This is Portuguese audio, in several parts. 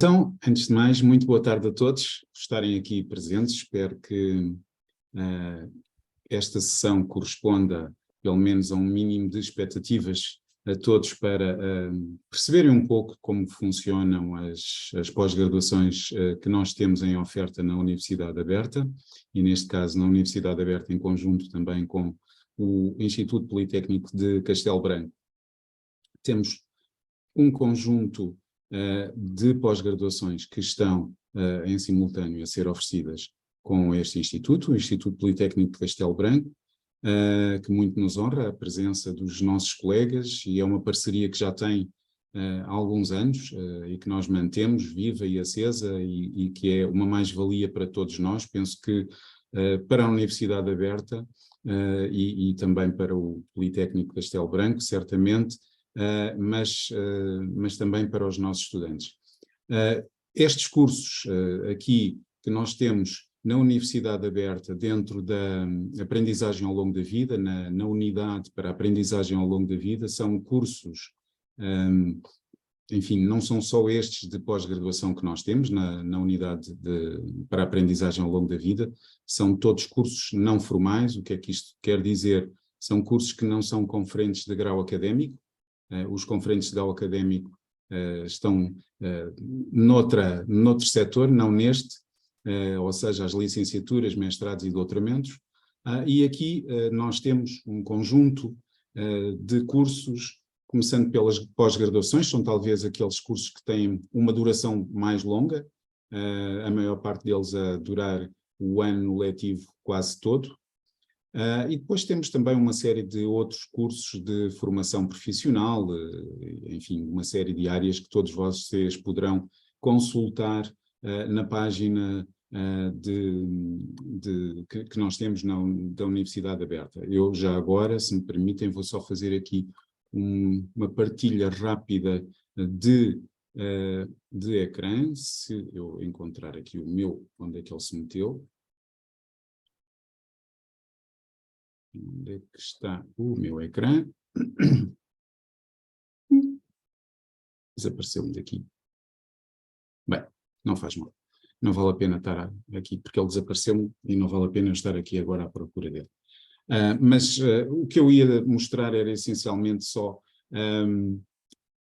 Então, antes de mais, muito boa tarde a todos por estarem aqui presentes. Espero que esta sessão corresponda, pelo menos, a um mínimo de expectativas a todos para perceberem um pouco como funcionam as pós-graduações que nós temos em oferta na Universidade Aberta, e neste caso na Universidade Aberta em conjunto também com o Instituto Politécnico de Castelo Branco. Temos um conjunto de pós-graduações que estão em simultâneo a ser oferecidas com este Instituto, o Instituto Politécnico de Castelo Branco, que muito nos honra a presença dos nossos colegas, e é uma parceria que já tem há alguns anos e que nós mantemos viva e acesa e que é uma mais-valia para todos nós. Penso que para a Universidade Aberta e também para o Politécnico de Castelo Branco, certamente, mas também para os nossos estudantes. Estes cursos aqui que nós temos na Universidade Aberta, dentro da aprendizagem ao longo da vida, na unidade para a aprendizagem ao longo da vida, são cursos, enfim, não são só estes de pós-graduação que nós temos na unidade para a aprendizagem ao longo da vida, são todos cursos não formais. O que é que isto quer dizer? São cursos que não são conferentes de grau académico. Os conferentes de grau académico estão noutro setor, não neste, ou seja, as licenciaturas, mestrados e doutoramentos. E aqui nós temos um conjunto de cursos, começando pelas pós-graduações, são talvez aqueles cursos que têm uma duração mais longa, a maior parte deles a durar o ano letivo quase todo. E depois temos também uma série de outros cursos de formação profissional, enfim, uma série de áreas que todos vocês poderão consultar na página que nós temos da Universidade Aberta. Eu já agora, se me permitem, vou só fazer aqui uma partilha rápida de ecrã, se eu encontrar aqui o meu, onde é que ele se meteu. Onde é que está o meu ecrã? Desapareceu-me daqui. Bem, não faz mal. Não vale a pena estar aqui, porque ele desapareceu-me e não vale a pena eu estar aqui agora à procura dele. Mas o que eu ia mostrar era essencialmente só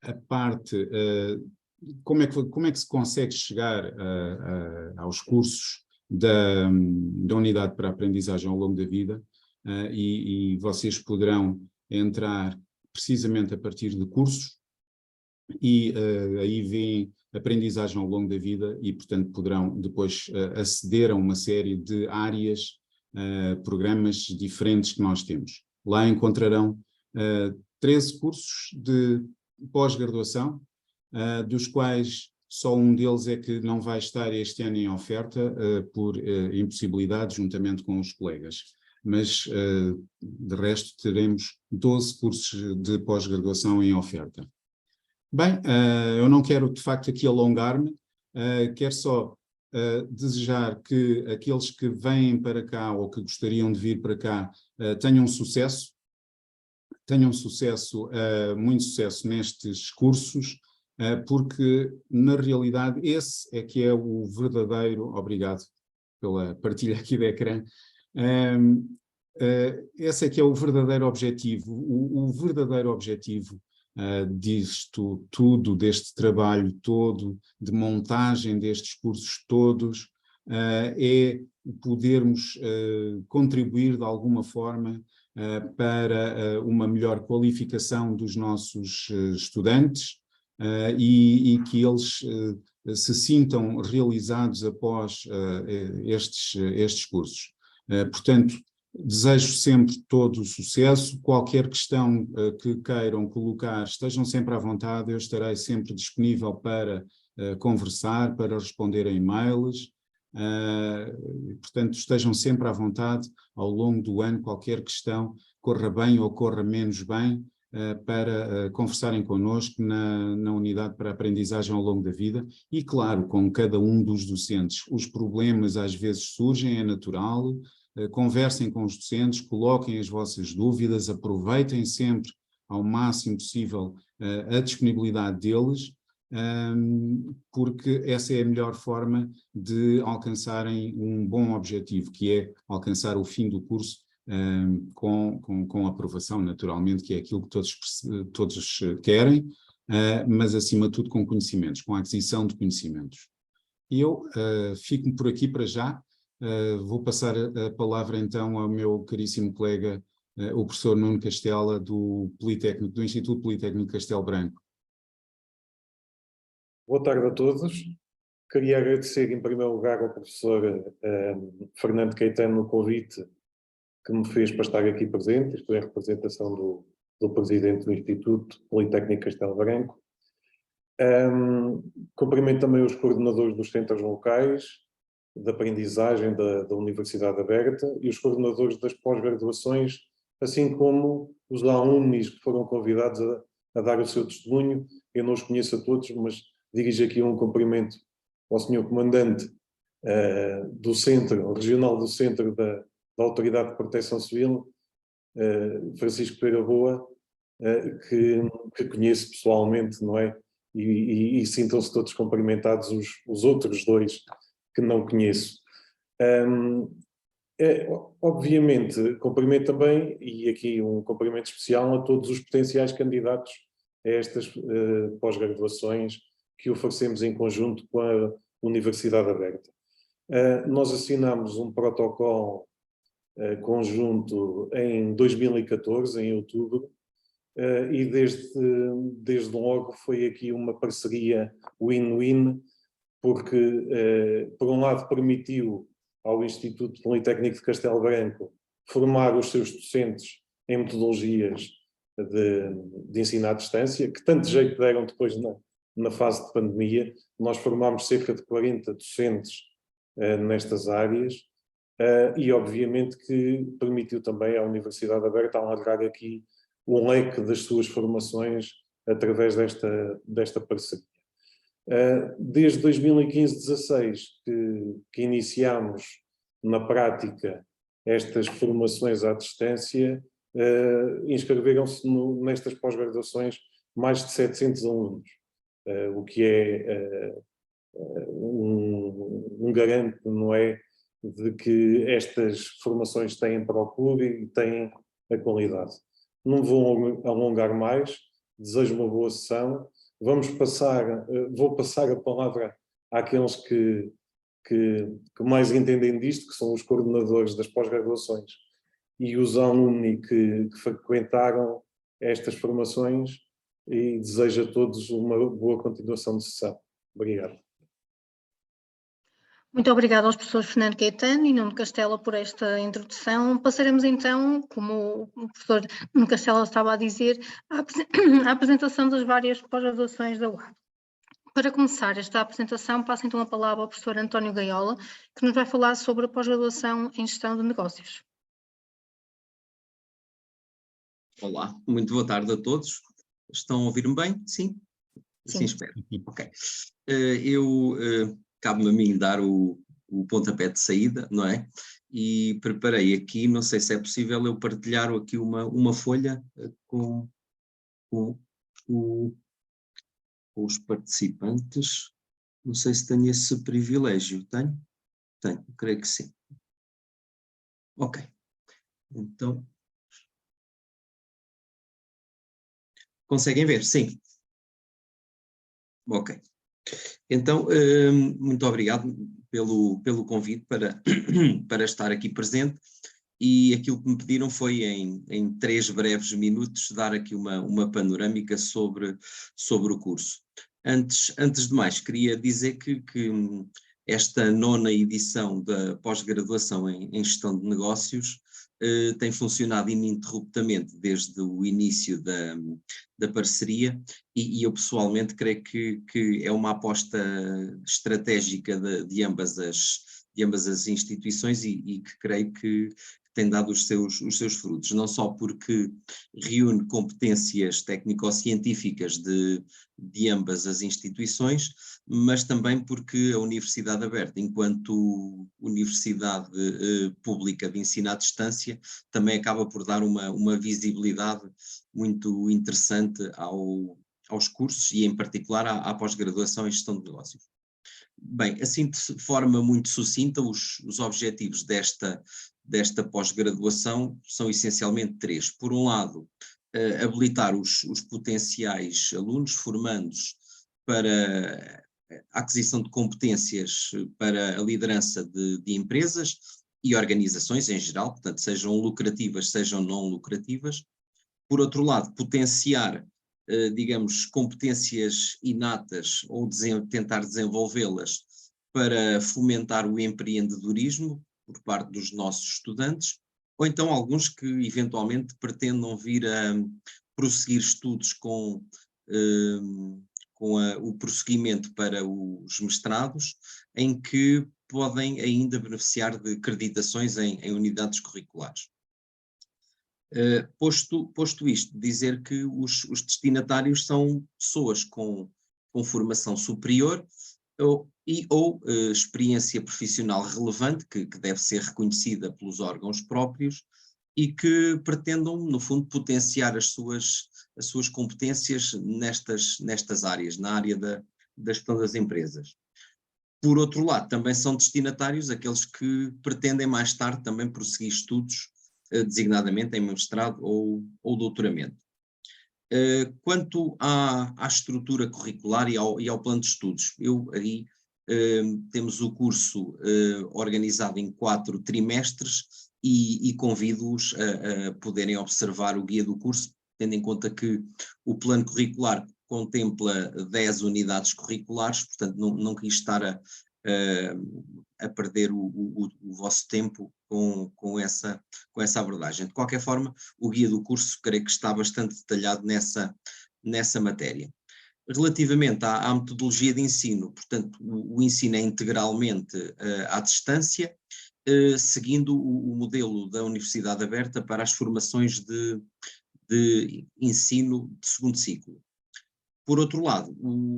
a parte, como é que se consegue chegar aos cursos da unidade para a aprendizagem ao longo da vida. E vocês poderão entrar precisamente a partir de cursos e aí vem aprendizagem ao longo da vida e, portanto, poderão depois aceder a uma série de áreas, programas diferentes que nós temos. Lá encontrarão 13 cursos de pós-graduação, dos quais só um deles é que não vai estar este ano em oferta por impossibilidade, juntamente com os colegas. Mas, de resto, teremos 12 cursos de pós-graduação em oferta. Bem, eu não quero, de facto, aqui alongar-me, quero só desejar que aqueles que vêm para cá ou que gostariam de vir para cá tenham sucesso, muito sucesso nestes cursos, porque, na realidade, esse é que é o verdadeiro, obrigado pela partilha aqui do ecrã, esse é que é o verdadeiro objetivo. O verdadeiro objetivo disto tudo, deste trabalho todo, de montagem destes cursos todos, é podermos contribuir de alguma forma para uma melhor qualificação dos nossos estudantes e que eles se sintam realizados após estes cursos. Portanto, desejo sempre todo o sucesso. Qualquer questão que queiram colocar, estejam sempre à vontade, eu estarei sempre disponível para conversar, para responder a e-mails. Portanto, estejam sempre à vontade ao longo do ano, qualquer questão, corra bem ou corra menos bem, para conversarem connosco na unidade para a aprendizagem ao longo da vida e, claro, com cada um dos docentes. Os problemas às vezes surgem, é natural. Conversem com os docentes, coloquem as vossas dúvidas, aproveitem sempre ao máximo possível a disponibilidade deles porque essa é a melhor forma de alcançarem um bom objetivo, que é alcançar o fim do curso com aprovação, naturalmente, que é aquilo que todos querem, mas acima de tudo com conhecimentos, com a aquisição de conhecimentos. E eu fico por aqui para já. Vou passar a palavra então ao meu caríssimo colega, o professor Nuno Castela, do Instituto Politécnico Castelo Branco. Boa tarde a todos. Queria agradecer em primeiro lugar ao professor Fernando Caetano o convite que me fez para estar aqui presente. Estou em representação do presidente do Instituto Politécnico Castelo Branco. Cumprimento também os coordenadores dos centros locais de aprendizagem da Universidade Aberta e os coordenadores das pós-graduações, assim como os alunos que foram convidados a dar o seu testemunho. Eu não os conheço a todos, mas dirijo aqui um cumprimento ao senhor comandante do Centro Regional do Centro da Autoridade de Proteção Civil, Francisco Pereira Boa, que conheço pessoalmente, não é? E sintam-se todos cumprimentados os outros dois que não conheço. Obviamente, cumprimento também, e aqui um cumprimento especial a todos os potenciais candidatos a estas pós-graduações que oferecemos em conjunto com a Universidade Aberta. Nós assinámos um protocolo conjunto em 2014, em outubro, e desde logo foi aqui uma parceria win-win, porque, por um lado, permitiu ao Instituto Politécnico de Castelo Branco formar os seus docentes em metodologias de ensino à distância, que tanto jeito deram depois na fase de pandemia. Nós formámos cerca de 40 docentes nestas áreas, e obviamente que permitiu também à Universidade Aberta alargar aqui o leque das suas formações através desta parceria. Desde 2015-16 que iniciámos na prática estas formações à distância, inscreveram-se nestas pós-graduações mais de 700 alunos, o que é um garante, não é, de que estas formações têm procura e têm a qualidade. Não vou alongar mais, desejo uma boa sessão. Vou passar a palavra àqueles que mais entendem disto, que são os coordenadores das pós-graduações e os alunos que frequentaram estas formações, e desejo a todos uma boa continuação de sessão. Obrigado. Muito obrigada aos professores Fernando Caetano e Nuno Castela por esta introdução. Passaremos então, como o professor Nuno Castela estava a dizer, à apresentação das várias pós-graduações da UAB. Para começar esta apresentação, passo então a palavra ao professor António Gaiola, que nos vai falar sobre a pós-graduação em Gestão de Negócios. Olá, muito boa tarde a todos. Estão a ouvir-me bem? Sim? Assim espero. Ok. Cabe-me a mim dar o pontapé de saída, não é? E preparei aqui, não sei se é possível eu partilhar aqui uma folha com os participantes. Não sei se tenho esse privilégio. Tenho? Tenho, creio que sim. Ok. Então... Conseguem ver? Sim. Ok. Então, muito obrigado pelo convite para estar aqui presente, e aquilo que me pediram foi em 3 breves minutos dar aqui uma panorâmica sobre o curso. Antes de mais, queria dizer que esta 9ª edição da pós-graduação em Gestão de Negócios tem funcionado ininterruptamente desde o início da parceria, e eu pessoalmente creio que é uma aposta estratégica de ambas as instituições, e que creio que tem dado os seus frutos, não só porque reúne competências técnico-científicas de ambas as instituições, mas também porque a Universidade Aberta, enquanto universidade pública de ensino à distância, também acaba por dar uma visibilidade muito interessante aos cursos e, em particular, à pós-graduação em gestão de negócios. Bem, assim de forma muito sucinta, os objetivos desta pós-graduação são essencialmente 3. Por um lado, habilitar os potenciais alunos, formandos, para a aquisição de competências para a liderança de empresas e organizações em geral, portanto, sejam lucrativas, sejam não lucrativas. Por outro lado, potenciar, digamos, competências inatas ou tentar desenvolvê-las para fomentar o empreendedorismo por parte dos nossos estudantes, ou então alguns que eventualmente pretendam vir a prosseguir estudos com o prosseguimento para os mestrados, em que podem ainda beneficiar de acreditações em unidades curriculares. Posto isto, dizer que os destinatários são pessoas com formação superior ou experiência profissional relevante, que deve ser reconhecida pelos órgãos próprios e que pretendam, no fundo, potenciar as suas competências nestas áreas, na área da gestão das empresas. Por outro lado, também são destinatários aqueles que pretendem mais tarde também prosseguir estudos, designadamente em mestrado ou doutoramento. Quanto à estrutura curricular e ao plano de estudos, temos o curso organizado em 4 trimestres e convido-os a poderem observar o guia do curso, tendo em conta que o plano curricular contempla 10 unidades curriculares, portanto não quis estar a perder o vosso tempo com essa abordagem. De qualquer forma, o guia do curso creio que está bastante detalhado nessa matéria. Relativamente à metodologia de ensino, portanto, o ensino é integralmente à distância, seguindo o modelo da Universidade Aberta para as formações de ensino de segundo ciclo. Por outro lado,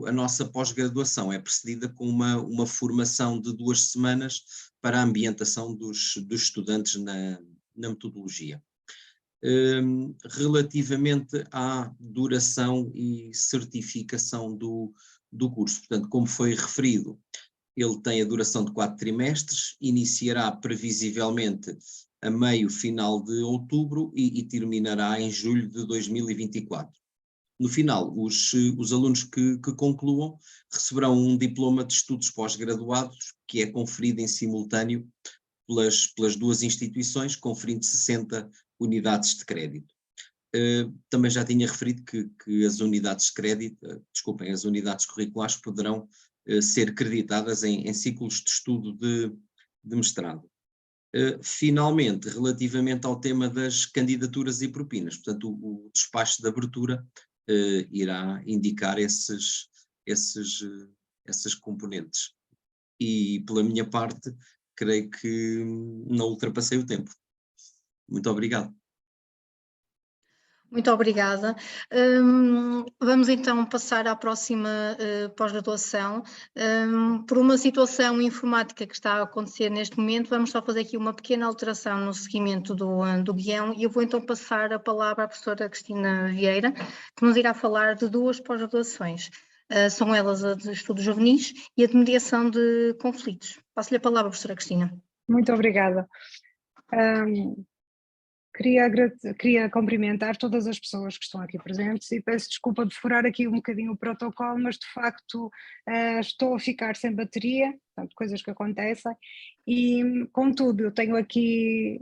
a nossa pós-graduação é precedida com uma formação de 2 semanas para a ambientação dos estudantes na metodologia. Relativamente à duração e certificação do curso, portanto, como foi referido, ele tem a duração de 4 trimestres, iniciará previsivelmente a final de outubro e terminará em julho de 2024. No final, os alunos que concluam receberão um diploma de estudos pós-graduados, que é conferido em simultâneo pelas 2 instituições, conferindo 60 unidades de crédito. Também já tinha referido que as unidades de crédito, as unidades curriculares poderão ser creditadas em ciclos de estudo de mestrado. Finalmente, relativamente ao tema das candidaturas e propinas, portanto, o despacho de abertura irá indicar essas componentes. E, pela minha parte, creio que não ultrapassei o tempo. Muito obrigado. Muito obrigada. Vamos então passar à próxima pós-graduação. Por uma situação informática que está a acontecer neste momento, vamos só fazer aqui uma pequena alteração no seguimento do guião e eu vou então passar a palavra à professora Cristina Vieira, que nos irá falar de 2 pós-graduações. São elas a de estudos juvenis e a de mediação de conflitos. Passo-lhe a palavra, professora Cristina. Muito obrigada. Queria cumprimentar todas as pessoas que estão aqui presentes e peço desculpa de furar aqui um bocadinho o protocolo, mas de facto estou a ficar sem bateria, portanto, coisas que acontecem, e contudo eu tenho aqui,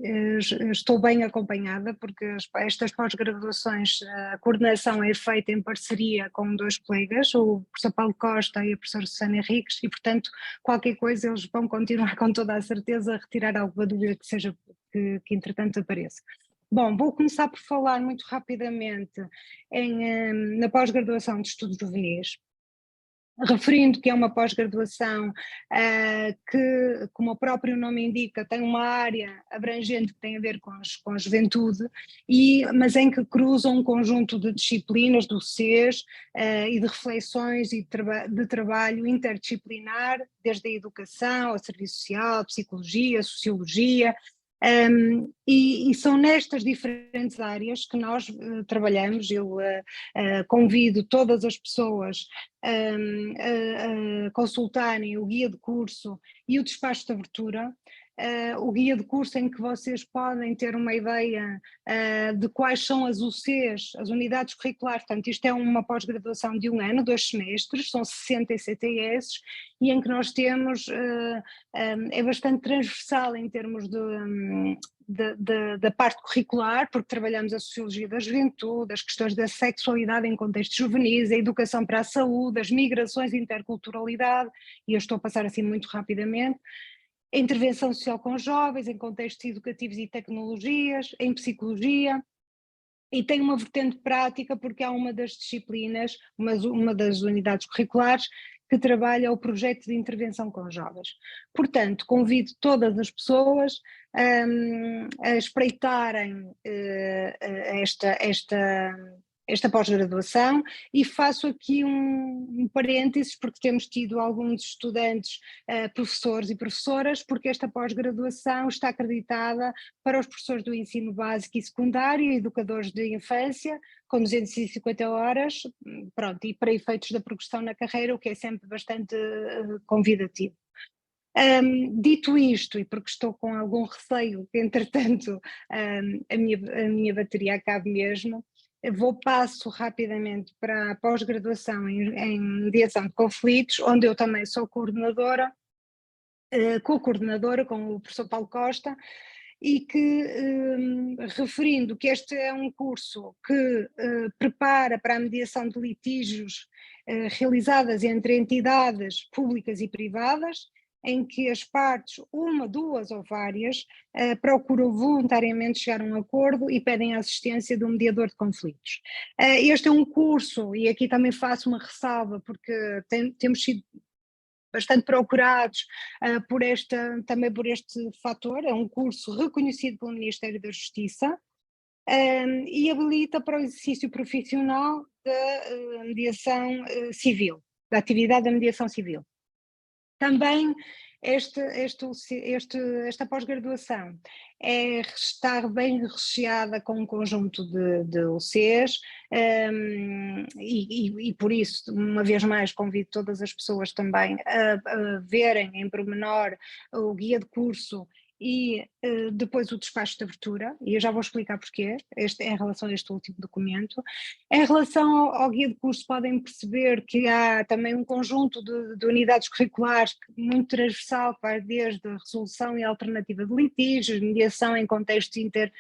estou bem acompanhada porque estas pós-graduações, a coordenação é feita em parceria com 2 colegas, o professor Paulo Costa e a professora Susana Henriques, e portanto qualquer coisa eles vão continuar com toda a certeza a retirar alguma dúvida que entretanto apareça. Bom, vou começar por falar muito rapidamente na pós-graduação de estudos juvenis, referindo que é uma pós-graduação que, como o próprio nome indica, tem uma área abrangente que tem a ver com a juventude, mas em que cruzam um conjunto de disciplinas do SES e de reflexões e de trabalho interdisciplinar, desde a educação, ao serviço social, a psicologia, a sociologia, E são nestas diferentes áreas que nós trabalhamos. Eu convido todas as pessoas a consultarem o guia de curso e o despacho de abertura. O guia de curso em que vocês podem ter uma ideia de quais são as UCs, as unidades curriculares. Portanto, isto é uma pós-graduação de 1 ano, 2 semestres, são 60 ECTS, e em que nós temos, é bastante transversal em termos da parte curricular, porque trabalhamos a sociologia da juventude, as questões da sexualidade em contextos juvenis, a educação para a saúde, as migrações e interculturalidade, e eu estou a passar assim muito rapidamente, a intervenção social com jovens, em contextos educativos e tecnologias, em psicologia, e tem uma vertente prática porque há uma das disciplinas, uma das unidades curriculares, que trabalha o projeto de intervenção com jovens. Portanto, convido todas as pessoas a espreitarem esta pós-graduação, e faço aqui um parênteses, porque temos tido alguns estudantes, professores e professoras, porque esta pós-graduação está acreditada para os professores do ensino básico e secundário, educadores de infância, com 250 horas, pronto, e para efeitos da progressão na carreira, o que é sempre bastante convidativo. Dito isto, e porque estou com algum receio que entretanto a minha bateria acabe mesmo, passo rapidamente para a pós-graduação em mediação de conflitos, onde eu também sou coordenadora, co-coordenadora com o professor Paulo Costa, e que, referindo que este é um curso que prepara para a mediação de litígios realizadas entre entidades públicas e privadas, em que as partes, uma, duas ou várias, procuram voluntariamente chegar a um acordo e pedem a assistência do mediador de conflitos. Este é um curso, e aqui também faço uma ressalva, porque temos sido bastante procurados também por este fator. É um curso reconhecido pelo Ministério da Justiça e habilita para o exercício profissional da mediação civil, da atividade da mediação civil. Também esta pós-graduação está bem recheada com um conjunto de UCs, e por isso, uma vez mais, convido todas as pessoas também a verem em pormenor o guia de curso e depois o despacho de abertura, e eu já vou explicar porquê, em relação a este último documento. Em relação ao guia de curso, podem perceber que há também um conjunto de unidades curriculares muito transversal, que vai desde a resolução e alternativa de litígios, mediação em contextos inter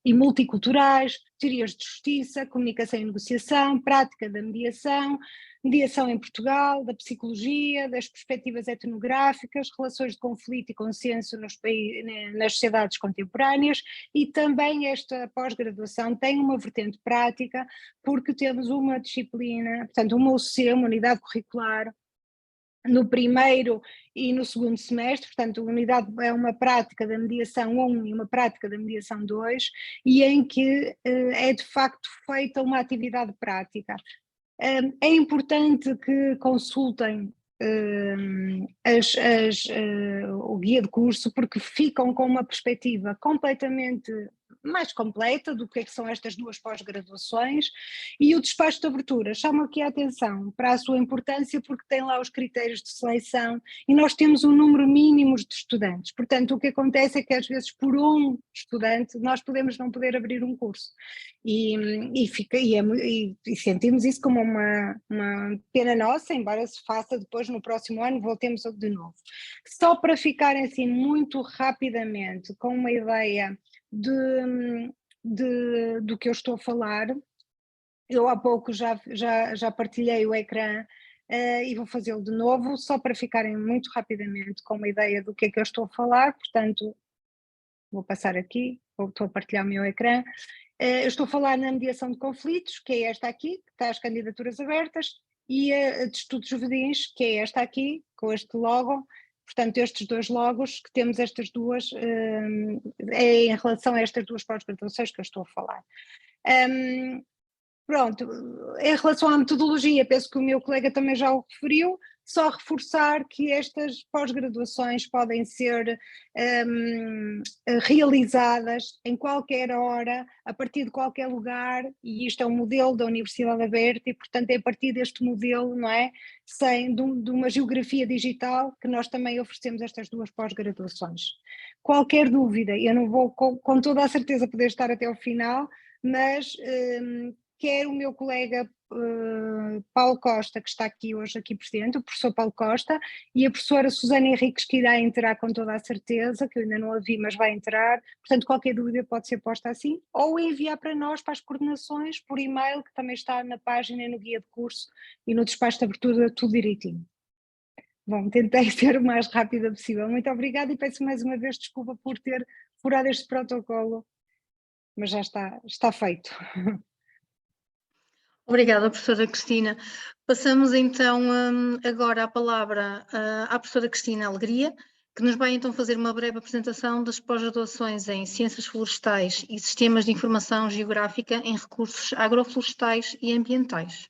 e multiculturais, teorias de justiça, comunicação e negociação, prática da mediação, mediação em Portugal, da psicologia, das perspectivas etnográficas, relações de conflito e consenso nas sociedades contemporâneas, e também esta pós-graduação tem uma vertente prática, porque temos uma disciplina, portanto uma UC, uma unidade curricular, no primeiro e no segundo semestre, portanto a unidade é uma prática da mediação 1 e uma prática da mediação 2, e em que é de facto feita uma atividade prática. É importante que consultem o guia de curso, porque ficam com uma perspectiva completamente mais completa do que são estas duas pós-graduações, e o despacho de abertura chama aqui a atenção para a sua importância, porque tem lá os critérios de seleção e nós temos um número mínimo de estudantes. Portanto, o que acontece é que às vezes por um estudante nós podemos não poder abrir um curso, e sentimos isso como uma pena nossa, embora se faça depois no próximo ano, voltemos de novo. Só para ficarem assim muito rapidamente com uma ideia do que eu estou a falar, eu há pouco já partilhei o ecrã e vou fazê-lo de novo, só para ficarem muito rapidamente com uma ideia do que é que eu estou a falar. Portanto, vou passar aqui, estou a partilhar o meu ecrã. Eu estou a falar na mediação de conflitos, que é esta aqui, que está as candidaturas abertas, e a de estudos juvenis, que é esta aqui, com este logo. Portanto, estes dois logos que temos, estas duas, é em relação a estas duas pós-graduações que eu estou a falar. Pronto, em relação à metodologia, penso que o meu colega também já o referiu, só reforçar que estas pós-graduações podem ser realizadas em qualquer hora, a partir de qualquer lugar, e isto é um modelo da Universidade Aberta e, portanto, é a partir deste modelo, não é? De uma geografia digital que nós também oferecemos estas duas pós-graduações. Qualquer dúvida, eu não vou com toda a certeza poder estar até ao final, mas quer o meu colega Paulo Costa, que está aqui hoje aqui presente, o professor Paulo Costa, e a professora Susana Henriques, que irá entrar com toda a certeza, que eu ainda não a vi, mas vai entrar, portanto qualquer dúvida pode ser posta assim, ou enviar para nós, para as coordenações, por e-mail, que também está na página e no guia de curso e no despacho de abertura, tudo direitinho. Bom, tentei ser o mais rápida possível. Muito obrigada e peço mais uma vez desculpa por ter furado este protocolo, mas já está feito. Obrigada, professora Cristina. Passamos então agora a palavra à professora Cristina Alegria, que nos vai então fazer uma breve apresentação das pós-graduações em Ciências Florestais e Sistemas de Informação Geográfica em Recursos Agroflorestais e Ambientais.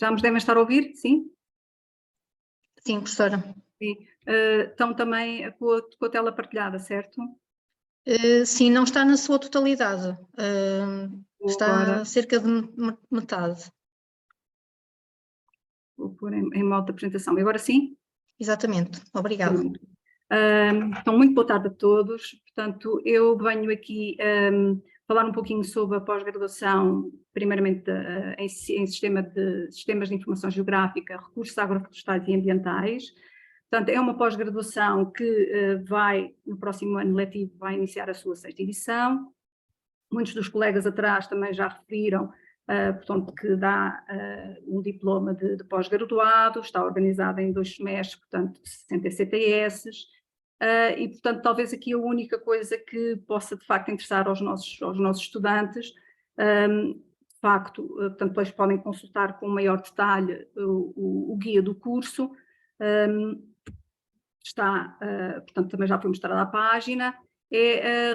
Já nos devem estar a ouvir? Sim? Sim, professora. Sim. Estão também com a tela partilhada, certo? Sim, não está na sua totalidade. Está agora, cerca de metade. vou pôr em modo de apresentação. E agora sim? Exatamente. Obrigada. Então, muito boa tarde a todos. Portanto, eu venho aqui falar um pouquinho sobre a pós-graduação, primeiramente em Sistemas de Informação Geográfica, Recursos Agroflorestais e Ambientais. Portanto, é uma pós-graduação que no próximo ano letivo, vai iniciar a sua 6ª edição. Muitos dos colegas atrás também já referiram, portanto, que dá um diploma de pós-graduado, está organizado em 2 semestres, portanto, 60 CTS. E, portanto, talvez aqui a única coisa que possa, de facto, interessar aos nossos estudantes, de facto, portanto, depois podem consultar com maior detalhe o guia do curso, portanto, também já foi mostrada a página,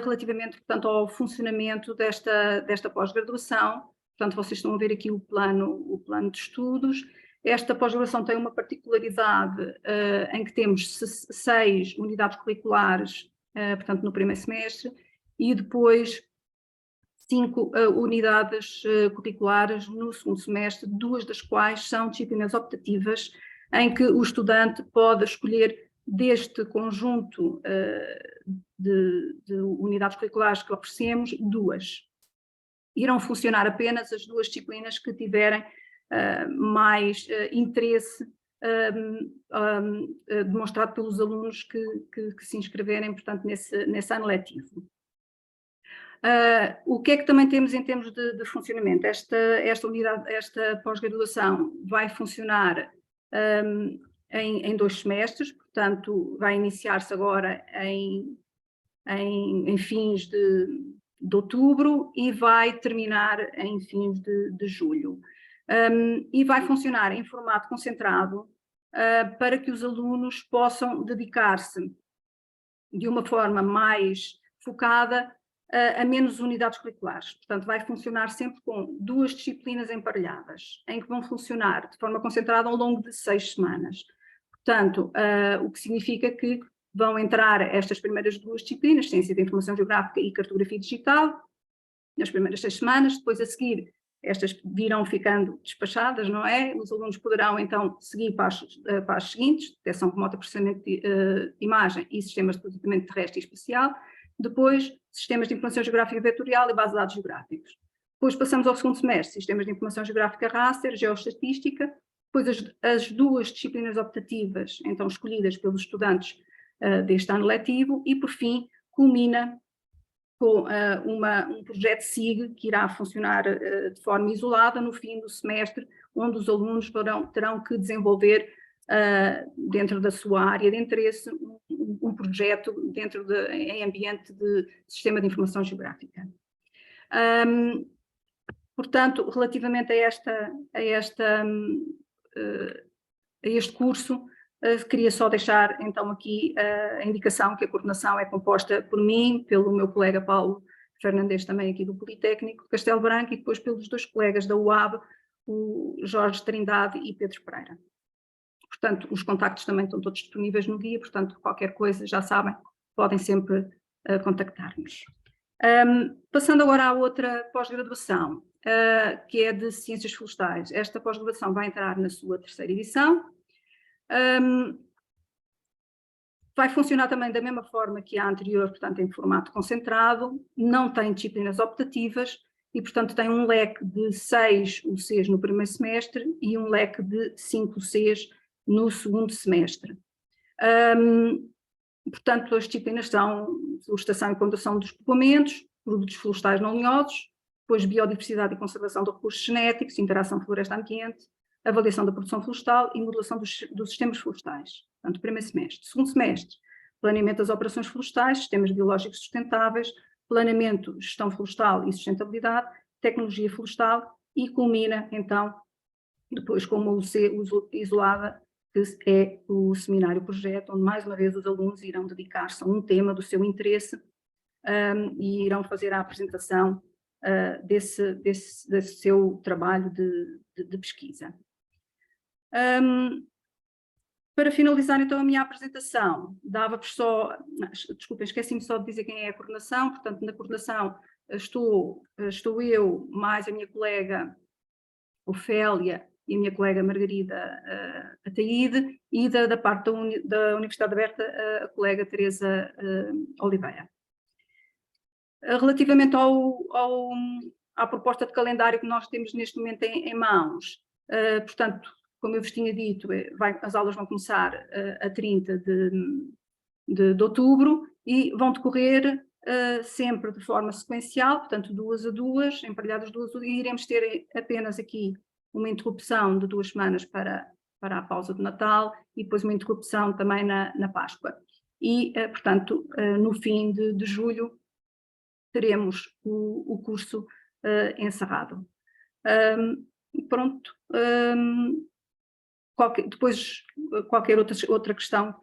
relativamente, portanto, ao funcionamento desta pós-graduação. Portanto, vocês estão a ver aqui o plano de estudos. Esta pós-graduação tem uma particularidade em que temos 6 unidades curriculares, portanto, no primeiro semestre, e depois 5 unidades curriculares no segundo semestre, 2 das quais são disciplinas optativas, em que o estudante pode escolher deste conjunto de unidades curriculares que oferecemos, 2. Irão funcionar apenas as 2 disciplinas que tiverem mais interesse demonstrado pelos alunos que se inscreverem, portanto, nesse ano letivo. O que é que também temos em termos de funcionamento? Esta pós-graduação vai funcionar em 2 semestres, portanto, vai iniciar-se agora em fins de outubro e vai terminar em fins de julho. E vai funcionar em formato concentrado para que os alunos possam dedicar-se de uma forma mais focada a menos unidades curriculares. Portanto, vai funcionar sempre com 2 disciplinas emparelhadas, em que vão funcionar de forma concentrada ao longo de 6 semanas. Portanto, o que significa que vão entrar estas primeiras 2 disciplinas, Ciência da Informação Geográfica e Cartografia Digital, nas primeiras 6 semanas, depois a seguir estas virão ficando despachadas, não é? Os alunos poderão então seguir para as seguintes, detecção remota, processamento de imagem e sistemas de processamento terrestre e espacial, depois sistemas de informação geográfica vetorial e base de dados geográficos. Depois passamos ao segundo semestre, sistemas de informação geográfica raster, geoestatística, depois as 2 disciplinas optativas, então escolhidas pelos estudantes deste ano letivo, e por fim culmina com um projeto SIG que irá funcionar de forma isolada no fim do semestre, onde os alunos terão que desenvolver dentro da sua área de interesse um projeto em ambiente de sistema de informação geográfica. Portanto, relativamente a este curso, queria só deixar então aqui a indicação que a coordenação é composta por mim, pelo meu colega Paulo Fernandes, também aqui do Politécnico de Castelo Branco, e depois pelos 2 colegas da UAB, o Jorge Trindade e Pedro Pereira. Portanto, os contactos também estão todos disponíveis no guia, portanto, qualquer coisa, já sabem, podem sempre contactar-nos. Passando agora à outra pós-graduação, que é de Ciências Florestais. Esta pós-graduação vai entrar na sua 3ª edição. Vai funcionar também da mesma forma que a anterior, portanto, em formato concentrado, não tem disciplinas optativas e, portanto, tem um leque de 6 UCs no primeiro semestre e um leque de 5 UCs no segundo semestre. Portanto, as disciplinas são florestação e condução dos povoamentos, produtos florestais não lenhosos, depois biodiversidade e conservação de recursos genéticos, interação floresta-ambiente, avaliação da produção florestal e modelação dos sistemas florestais. Portanto, primeiro semestre. Segundo semestre, planeamento das operações florestais, sistemas biológicos sustentáveis, planeamento, gestão florestal e sustentabilidade, tecnologia florestal e culmina, então, depois com uma UC isolada, que é o seminário-projeto, onde mais uma vez os alunos irão dedicar-se a um tema do seu interesse e irão fazer a apresentação desse seu trabalho de pesquisa. Para finalizar então a minha apresentação, dava-vos só, desculpem, esqueci-me só de dizer quem é a coordenação. Portanto, na coordenação estou eu, mais a minha colega Ofélia e a minha colega Margarida Ataíde, e da parte da Universidade Aberta a colega Teresa Oliveira. Relativamente à proposta de calendário que nós temos neste momento em mãos, portanto, como eu vos tinha dito, as aulas vão começar a 30 de outubro e vão decorrer sempre de forma sequencial, portanto 2 a 2, emparelhadas 2 e iremos ter apenas aqui uma interrupção de 2 semanas para a pausa de Natal e depois uma interrupção também na Páscoa. E, portanto, no fim de julho teremos o curso encerrado. Pronto. Depois, qualquer outra questão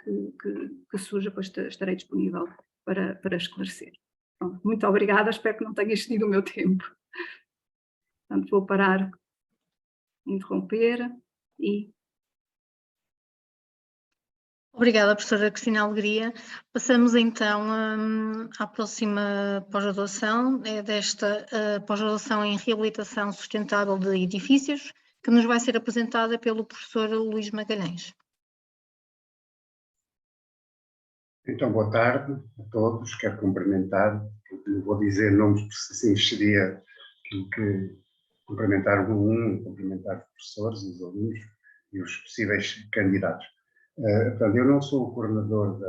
que surja, depois estarei disponível para esclarecer. Pronto, muito obrigada, espero que não tenha excedido o meu tempo. Portanto, vou parar, interromper e... Obrigada, professora Cristina Alegria. Passamos então à próxima pós-graduação, desta pós-graduação em Reabilitação Sustentável de Edifícios, que nos vai ser apresentada pelo professor Luís Magalhães. Então, boa tarde a todos. Quero cumprimentar, não vou dizer nomes, porque assim seria que cumprimentar cumprimentar os professores, os alunos e os possíveis candidatos. Portanto, eu não sou o coordenador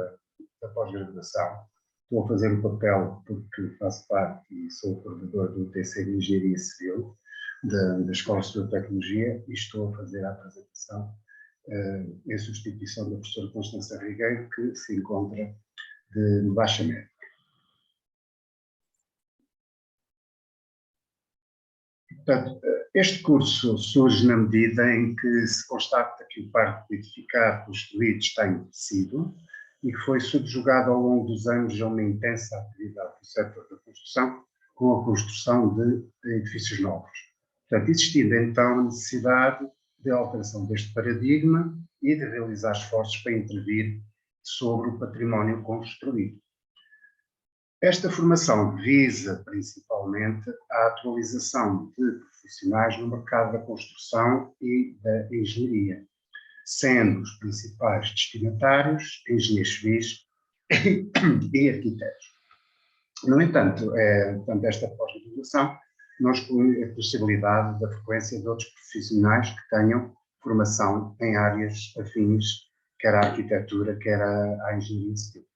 da pós-graduação, estou a fazer o papel porque faço parte e sou o coordenador do TC de Engenharia Civil da Escola Superior de Tecnologia e estou a fazer a apresentação em substituição da professora Constança Rigueiro, que se encontra de baixa médica. Portanto, este curso surge na medida em que se constata que o parque edificado construído está envelhecido e que foi subjugado ao longo dos anos a uma intensa atividade do setor da construção com a construção de edifícios novos. Portanto, existindo então a necessidade de alteração deste paradigma e de realizar esforços para intervir sobre o património construído. Esta formação visa principalmente a atualização de profissionais no mercado da construção e da engenharia, sendo os principais destinatários engenheiros civis e arquitetos. No entanto, esta pós-graduação não exclui a possibilidade da frequência de outros profissionais que tenham formação em áreas afins, quer à arquitetura, quer à engenharia civil.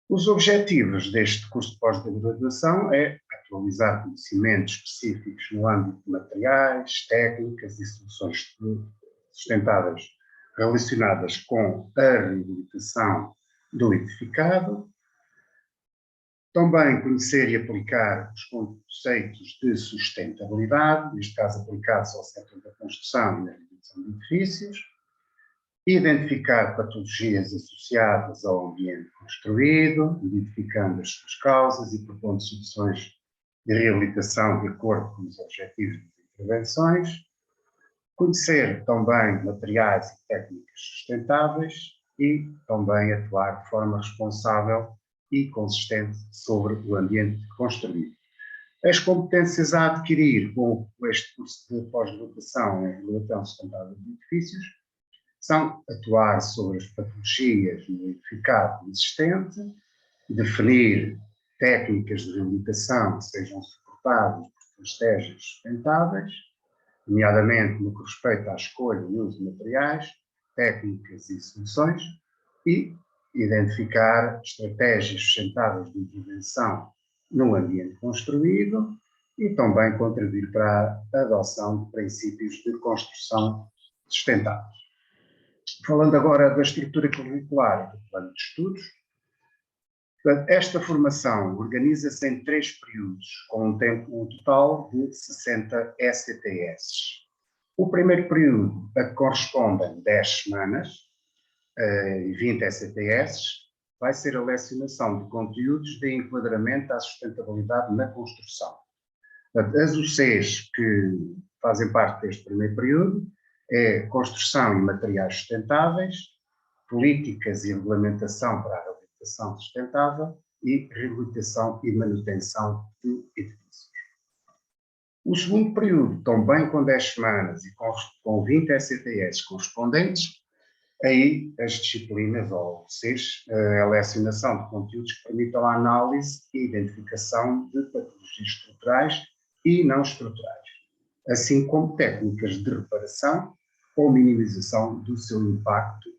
Os objetivos deste curso de pós-graduação é atualizar conhecimentos específicos no âmbito de materiais, técnicas e soluções sustentáveis relacionadas com a reabilitação do edificado, Também conhecer e aplicar os conceitos de sustentabilidade, neste caso aplicados ao setor da construção e da realização de edifícios. Identificar patologias associadas ao ambiente construído, identificando as suas causas e propondo soluções de reabilitação de acordo com os objetivos das intervenções. Conhecer também materiais e técnicas sustentáveis e também atuar de forma responsável e consistente sobre o ambiente construído. As competências a adquirir com este curso de pós-graduação em Regulação Sustentável de Edifícios são atuar sobre as patologias no edificado existente, definir técnicas de reabilitação que sejam suportadas por estratégias sustentáveis, nomeadamente no que respeita à escolha e uso de materiais, técnicas e soluções, e identificar estratégias sustentáveis de intervenção no ambiente construído e também contribuir para a adoção de princípios de construção sustentável. Falando agora da estrutura curricular do plano de estudos, esta formação organiza-se em 3 períodos, com um total de 60 ECTS. O primeiro período, a que correspondem 10 semanas e 20 ECTS, vai ser a lecionação de conteúdos de enquadramento à sustentabilidade na construção. As UCs que fazem parte deste primeiro período é construção e materiais sustentáveis, políticas e regulamentação para a reabilitação sustentável e reabilitação e manutenção de edifícios. O segundo período, também com 10 semanas e com 20 ECTS correspondentes, aí as disciplinas, ou seja, a lecionação de conteúdos que permitam a análise e identificação de patologias estruturais e não estruturais, assim como técnicas de reparação ou minimização do seu impacto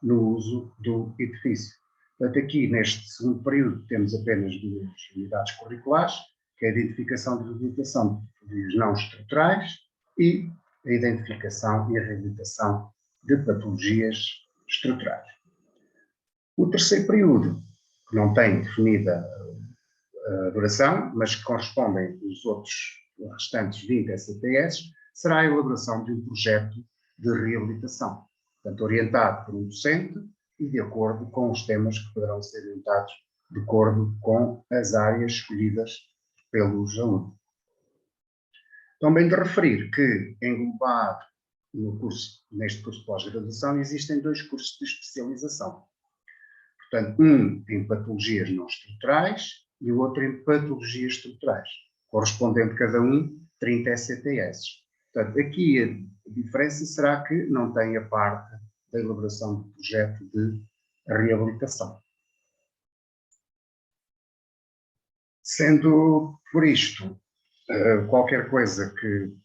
no uso do edifício. Portanto, aqui neste segundo período temos apenas 2 unidades curriculares, que é a identificação e reabilitação de patologias não estruturais e a identificação e a reabilitação de patologias estruturais. O terceiro período, que não tem definida a duração, mas que correspondem aos outros restantes 20 ECTS, será a elaboração de um projeto de reabilitação, portanto, orientado por um docente e de acordo com os temas que poderão ser orientados de acordo com as áreas escolhidas pelos alunos. Também de referir que, englobado neste curso de pós-graduação, existem 2 cursos de especialização. Portanto, um em patologias não estruturais e o outro em patologias estruturais, correspondendo cada um 30 ECTS. Portanto, aqui a diferença será que não tem a parte da elaboração do projeto de reabilitação. Sendo por isto, qualquer coisa que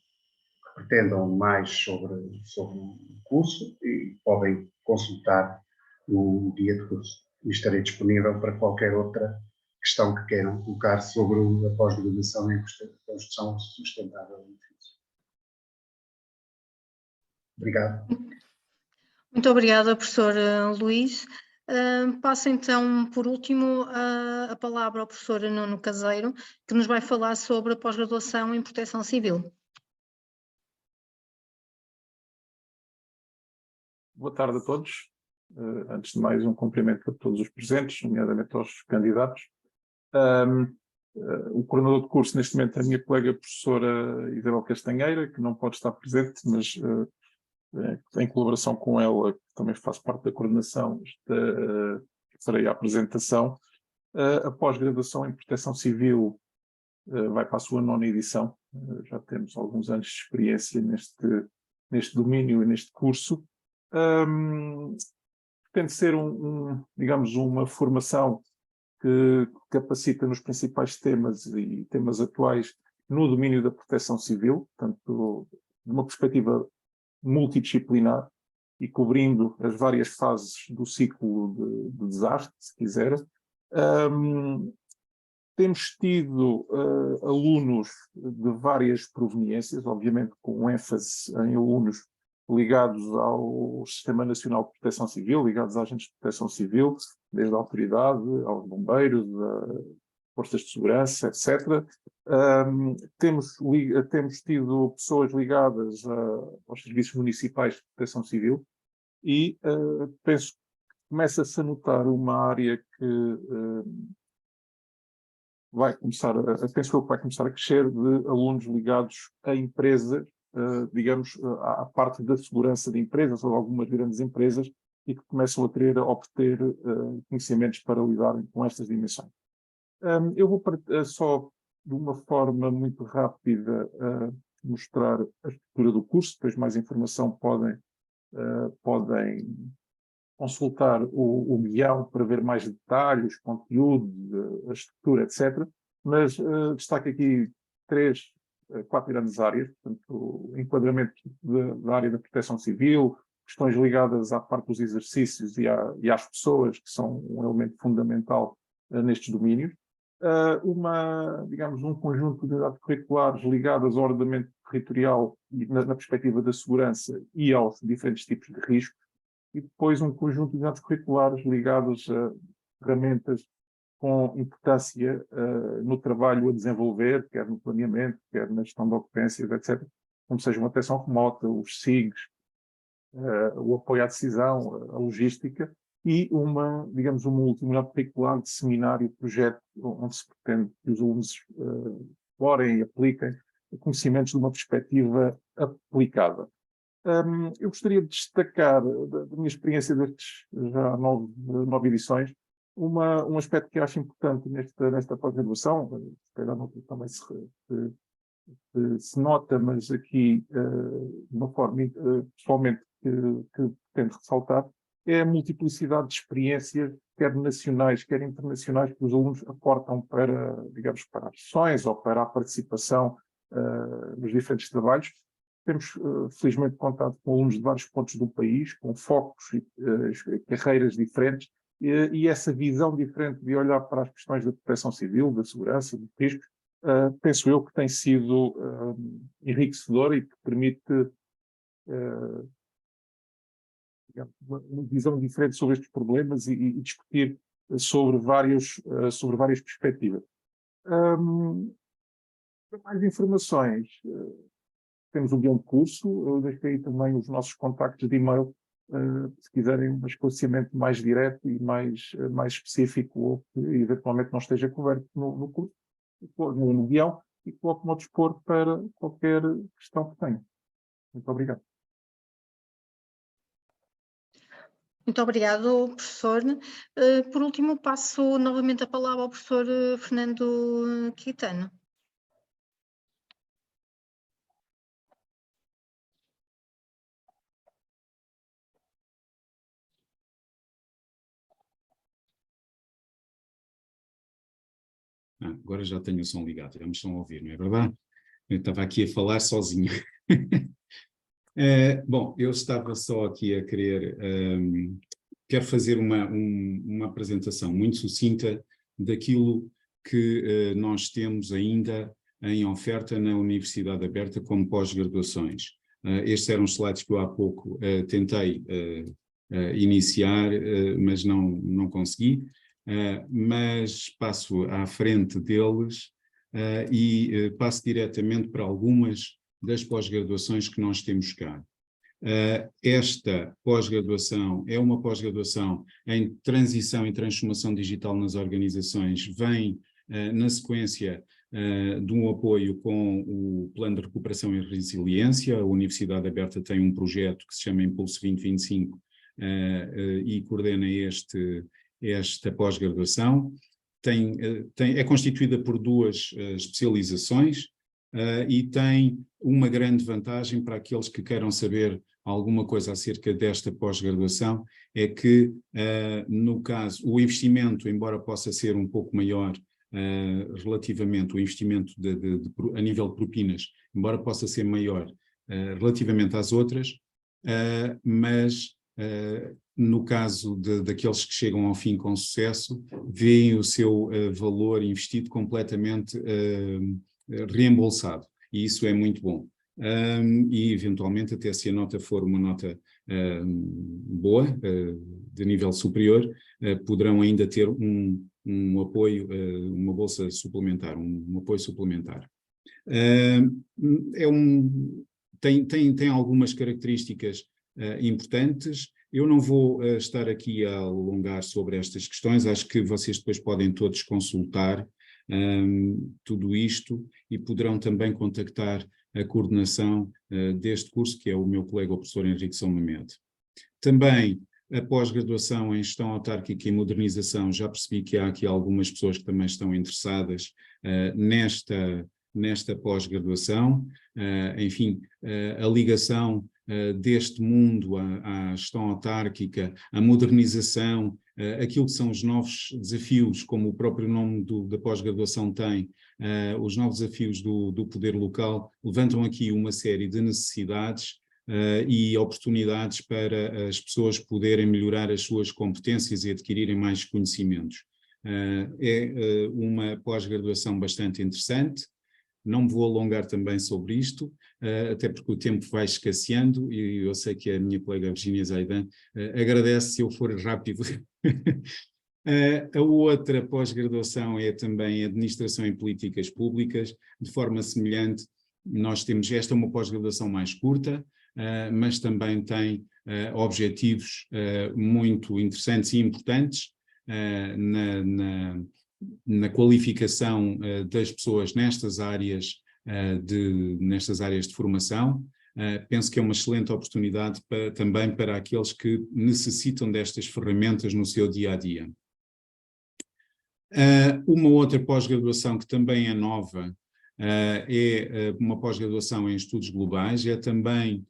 pretendam mais sobre o curso, e podem consultar o guia de curso. E estarei disponível para qualquer outra questão que queiram colocar sobre a pós-graduação em construção sustentável do edifício. Obrigado. Muito obrigada, professor Luís. Passo então, por último, a palavra ao professor Nuno Caseiro, que nos vai falar sobre a pós-graduação em Proteção Civil. Boa tarde a todos. Antes de mais, um cumprimento a todos os presentes, nomeadamente aos candidatos. O coordenador de curso, neste momento, é a minha colega professora Isabel Castanheira, que não pode estar presente, mas em colaboração com ela, que também faço parte da coordenação, farei a apresentação. A pós-graduação em Proteção Civil vai para a sua 9ª edição. Já temos alguns anos de experiência neste domínio e neste curso. Pretende ser digamos, uma formação que capacita nos principais temas e temas atuais no domínio da proteção civil, portanto, de uma perspectiva multidisciplinar e cobrindo as várias fases do ciclo de desastre, se quiser. Temos tido alunos de várias proveniências, obviamente com ênfase em alunos ligados ao Sistema Nacional de Proteção Civil, ligados a agentes de proteção civil, desde a autoridade, aos bombeiros, forças de segurança, etc. Temos tido pessoas ligadas aos serviços municipais de proteção civil e penso que começa-se a notar uma área que vai começar a crescer, de alunos ligados a empresas, digamos, à parte da segurança de empresas ou algumas grandes empresas, e que começam a querer obter conhecimentos para lidarem com estas dimensões. Eu vou só, de uma forma muito rápida, mostrar a estrutura do curso, depois mais informação podem consultar o guião para ver mais detalhes, conteúdo, a estrutura, etc. Mas destaco aqui 4 grandes áreas, portanto, o enquadramento da área da proteção civil, questões ligadas à parte dos exercícios e às pessoas, que são um elemento fundamental nestes domínios. Digamos, um conjunto de unidades curriculares ligadas ao ordenamento territorial e na perspectiva da segurança e aos diferentes tipos de riscos, e depois um conjunto de unidades curriculares ligadas a ferramentas com importância no trabalho a desenvolver, quer no planeamento, quer na gestão de ocorrências, etc., como seja uma detecção remota, os SIGs, o apoio à decisão, a logística, e digamos, uma última unidade curricular de seminário, projeto, onde se pretende que os alunos explorem e apliquem conhecimentos de uma perspectiva aplicada. Eu gostaria de destacar, da minha experiência destes já 9 edições, um aspecto que acho importante nesta pós-graduação, se calhar também se nota, mas aqui de uma forma pessoalmente que pretendo ressaltar, é a multiplicidade de experiências, quer nacionais, quer internacionais, que os alunos aportam para, digamos, para as sessões ou para a participação nos diferentes trabalhos. Temos, felizmente, contato com alunos de vários pontos do país, com focos e carreiras diferentes, e essa visão diferente de olhar para as questões da proteção civil, da segurança, dos riscos, penso eu que tem sido enriquecedora e que permite digamos, uma visão diferente sobre estes problemas e discutir sobre várias perspectivas. Para mais informações, temos um guião de curso, eu deixei também os nossos contactos de e-mail, se quiserem um esclarecimento mais direto e mais específico, ou que eventualmente não esteja coberto no curso, no guião, e coloco-me ao dispor para qualquer questão que tenha. Muito obrigado. Muito obrigado, professor. Por último, passo novamente a palavra ao professor Fernando Caetano. Agora já tenho o som ligado, já me estão a ouvir, não é verdade? Eu estava aqui a falar sozinho. Bom, eu estava só aqui a quero fazer uma apresentação muito sucinta daquilo que nós temos ainda em oferta na Universidade Aberta como pós-graduações. Estes eram os slides que eu há pouco tentei iniciar, mas não consegui. Mas passo à frente deles e passo diretamente para algumas das pós-graduações que nós temos cá. Esta pós-graduação é uma pós-graduação em transição e transformação digital nas organizações, vem na sequência de um apoio com o Plano de Recuperação e Resiliência. A Universidade Aberta tem um projeto que se chama Impulso 2025 e coordena esta pós-graduação. É constituída por 2 especializações e tem uma grande vantagem para aqueles que queiram saber alguma coisa acerca desta pós-graduação, é que, no caso, o investimento, embora possa ser um pouco maior relativamente, o investimento a nível de propinas, embora possa ser maior relativamente às outras, mas no caso daqueles que chegam ao fim com sucesso, veem o seu valor investido completamente reembolsado, e isso é muito bom. E eventualmente, até se a nota for uma nota boa, de nível superior, poderão ainda ter um apoio, uma bolsa suplementar, um apoio suplementar. Tem algumas características importantes. Eu não vou estar aqui a alongar sobre estas questões, acho que vocês depois podem todos consultar tudo isto e poderão também contactar a coordenação deste curso, que é o meu colega, o professor Henrique São Mamed. Também a pós-graduação em gestão autárquica e modernização, já percebi que há aqui algumas pessoas que também estão interessadas nesta pós-graduação. Enfim, a ligação deste mundo à gestão autárquica, à modernização, aquilo que são os novos desafios, como o próprio nome da pós-graduação tem, os novos desafios do poder local, levantam aqui uma série de necessidades e oportunidades para as pessoas poderem melhorar as suas competências e adquirirem mais conhecimentos. É uma pós-graduação bastante interessante. Não me vou alongar também sobre isto, até porque o tempo vai escasseando e eu sei que a minha colega Virginia Zaidan agradece se eu for rápido. A outra pós-graduação é também Administração em Políticas Públicas, de forma semelhante. Nós temos esta uma pós-graduação mais curta, mas também tem objetivos muito interessantes e importantes na qualificação das pessoas nestas áreas de formação. Penso que é uma excelente oportunidade também para aqueles que necessitam destas ferramentas no seu dia-a-dia. Uma outra pós-graduação que também é nova é uma pós-graduação em estudos globais, é também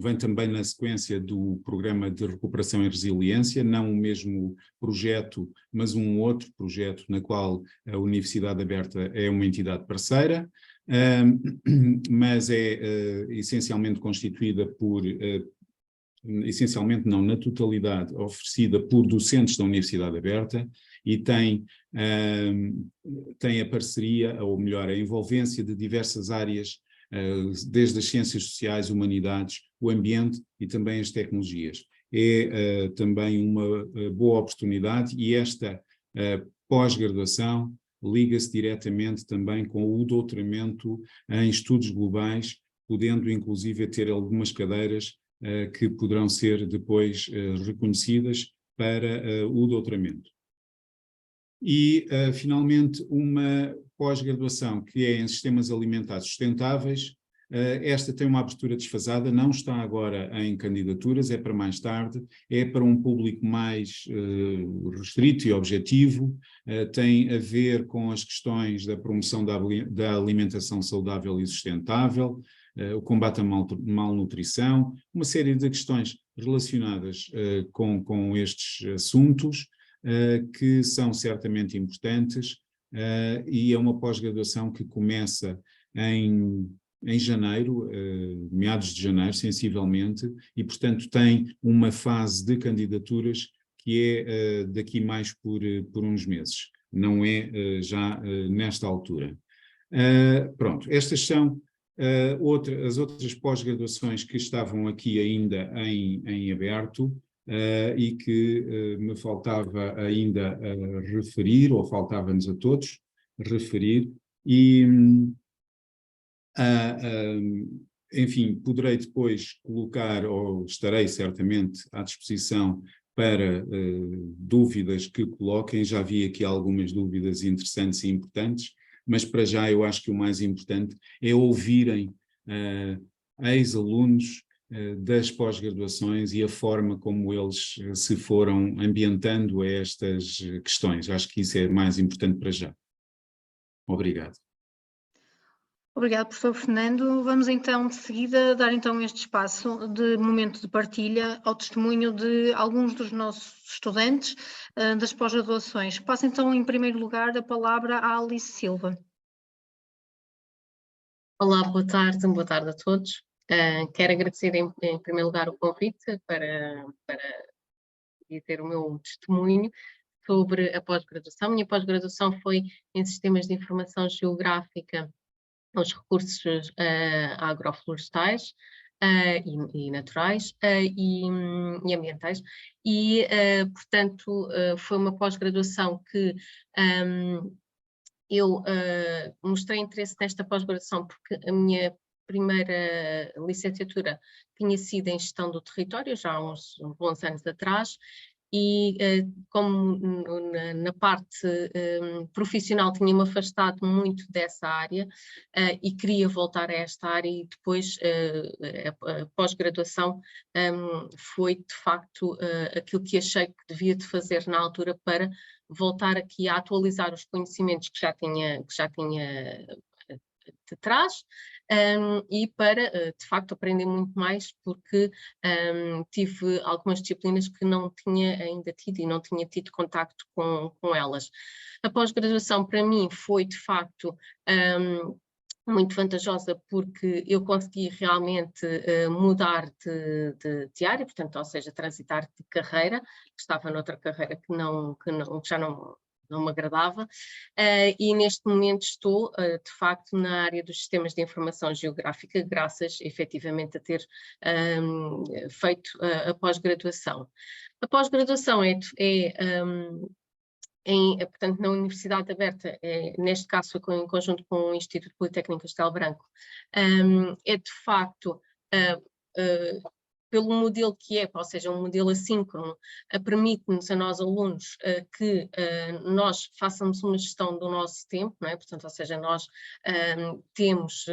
vem também na sequência do programa de recuperação e resiliência, não o mesmo projeto, mas um outro projeto na qual a Universidade Aberta é uma entidade parceira, mas é essencialmente constituída essencialmente não, na totalidade, oferecida por docentes da Universidade Aberta e tem a parceria, ou melhor, a envolvência de diversas áreas, desde as ciências sociais, humanidades, o ambiente e também as tecnologias. É também uma boa oportunidade e esta pós-graduação liga-se diretamente também com o doutoramento em estudos globais, podendo inclusive ter algumas cadeiras que poderão ser depois reconhecidas para o doutoramento. E, finalmente, uma pós-graduação que é em sistemas alimentares sustentáveis. Esta tem uma abertura desfasada, não está agora em candidaturas, é para mais tarde, é para um público mais restrito e objetivo, tem a ver com as questões da promoção da alimentação saudável e sustentável, o combate à malnutrição, uma série de questões relacionadas com estes assuntos, que são certamente importantes, e é uma pós-graduação que começa em janeiro, meados de janeiro, sensivelmente, e, portanto, tem uma fase de candidaturas que é daqui mais por uns meses, não é já nesta altura. Pronto, estas são as outras pós-graduações que estavam aqui ainda em aberto, e que me faltava ainda referir, ou faltava-nos a todos referir, e enfim, poderei depois colocar, ou estarei certamente à disposição para dúvidas que coloquem. Já vi aqui algumas dúvidas interessantes e importantes, mas para já eu acho que o mais importante é ouvirem ex-alunos das pós-graduações e a forma como eles se foram ambientando a estas questões. Acho que isso é mais importante para já. Obrigado. Obrigado, professor Fernando. Vamos então, de seguida, dar então este espaço de momento de partilha ao testemunho de alguns dos nossos estudantes das pós-graduações. Passo então, em primeiro lugar, a palavra à Alice Silva. Olá, boa tarde a todos. Quero agradecer em primeiro lugar o convite para ter o meu testemunho sobre a pós-graduação. Minha pós-graduação foi em Sistemas de Informação Geográfica aos Recursos Agroflorestais. e naturais e ambientais, e, portanto, foi uma pós-graduação que eu mostrei interesse nesta pós-graduação porque a minha primeira licenciatura tinha sido em gestão do território, já há uns bons anos atrás, e como na parte profissional tinha-me afastado muito dessa área e queria voltar a esta área, e depois a pós-graduação foi de facto aquilo que achei que devia de fazer na altura para voltar aqui a atualizar os conhecimentos que já tinha de trás, e para, de facto, aprender muito mais, porque tive algumas disciplinas que não tinha ainda tido e não tinha tido contacto com elas. A pós-graduação para mim foi, de facto, muito vantajosa, porque eu consegui realmente mudar de área, portanto, ou seja, transitar de carreira, que estava noutra carreira que já não me agradava, e neste momento estou, de facto, na área dos sistemas de informação geográfica, graças, efetivamente, a ter feito a pós-graduação. A pós-graduação portanto, na Universidade Aberta, neste caso foi em conjunto com o Instituto Politécnico Castelo Branco, é de facto pelo modelo que é, ou seja, um modelo assíncrono, permite-nos a nós alunos que nós façamos uma gestão do nosso tempo, não é? Portanto, ou seja, nós temos,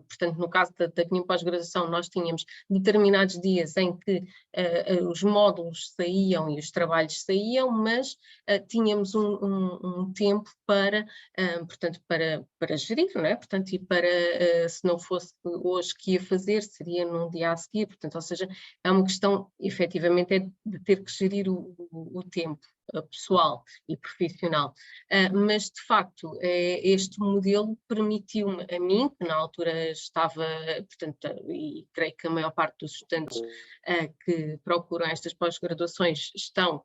portanto, no caso da minha pós-graduação, nós tínhamos determinados dias em que os módulos saíam e os trabalhos saíam, mas tínhamos um tempo para, portanto, para gerir, não é? Portanto, e para, se não fosse hoje que ia fazer, seria num dia a seguir, portanto, ou seja, é uma questão, efetivamente, de ter que gerir o tempo pessoal e profissional, mas de facto este modelo permitiu-me a mim, que na altura estava, portanto, e creio que a maior parte dos estudantes que procuram estas pós-graduações estão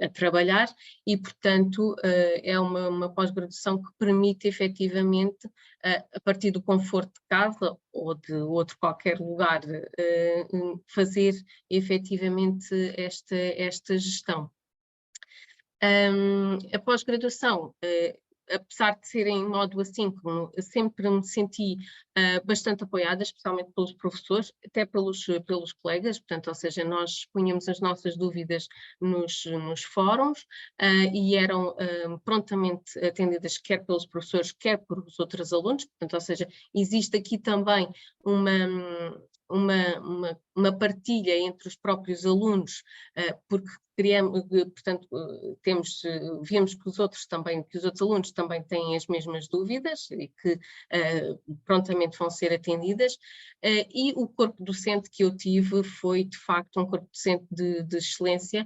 a trabalhar, e portanto é uma pós-graduação que permite efetivamente, a partir do conforto de casa ou de outro qualquer lugar, fazer efetivamente esta gestão. A pós-graduação, apesar de ser em modo assíncrono, sempre me senti bastante apoiada, especialmente pelos professores, até pelos colegas, portanto, ou seja, nós punhamos as nossas dúvidas nos fóruns e eram prontamente atendidas quer pelos professores, quer por os outros alunos, portanto, ou seja, existe aqui também uma partilha entre os próprios alunos, porque portanto, vemos que os outros alunos também têm as mesmas dúvidas e que prontamente vão ser atendidas, e o corpo docente que eu tive foi, de facto, um corpo docente de excelência,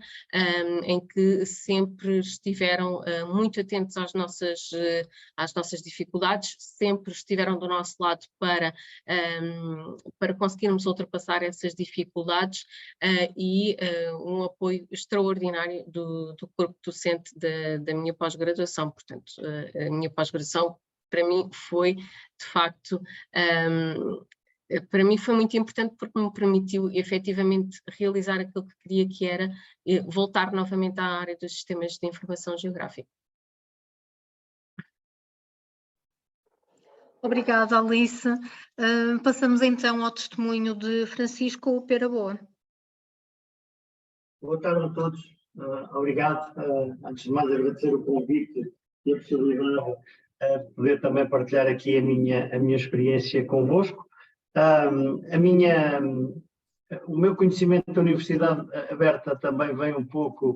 em que sempre estiveram muito atentos às nossas dificuldades, sempre estiveram do nosso lado para conseguirmos ultrapassar essas dificuldades, e um apoio extraordinário do corpo docente da minha pós-graduação. Portanto, a minha pós-graduação para mim foi, de facto, para mim foi muito importante, porque me permitiu efetivamente realizar aquilo que queria, que era voltar novamente à área dos sistemas de informação geográfica. Obrigada, Alice. Passamos então ao testemunho de Francisco Pera Boa. Boa tarde a todos. Obrigado. Antes de mais, agradecer o convite e a possibilidade de poder também partilhar aqui a minha experiência convosco. O meu conhecimento da Universidade Aberta também vem um pouco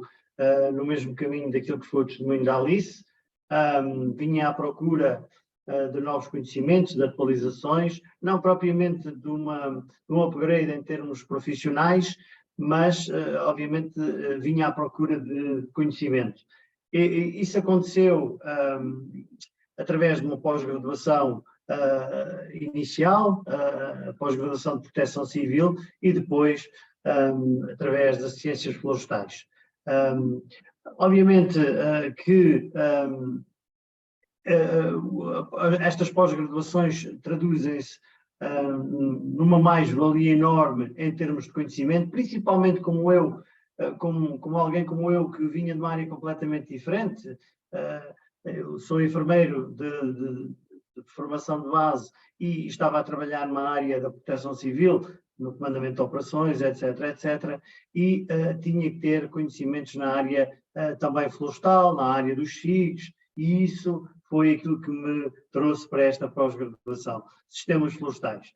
no mesmo caminho daquilo que foi o testemunho da Alice. Vinha à procura de novos conhecimentos, de atualizações, não propriamente de um upgrade em termos profissionais, mas obviamente vinha à procura de conhecimento. Isso aconteceu através de uma pós-graduação inicial, a pós-graduação de Proteção Civil, e depois através das Ciências Florestais. Obviamente que estas pós-graduações traduzem-se numa mais-valia enorme em termos de conhecimento, principalmente como eu, como alguém como eu que vinha de uma área completamente diferente. Eu sou enfermeiro de formação de base e estava a trabalhar numa área da proteção civil, no comandamento de operações, etc, e tinha que ter conhecimentos na área também florestal, na área dos FIGs, e isso foi aquilo que me trouxe para esta pós-graduação, sistemas florestais.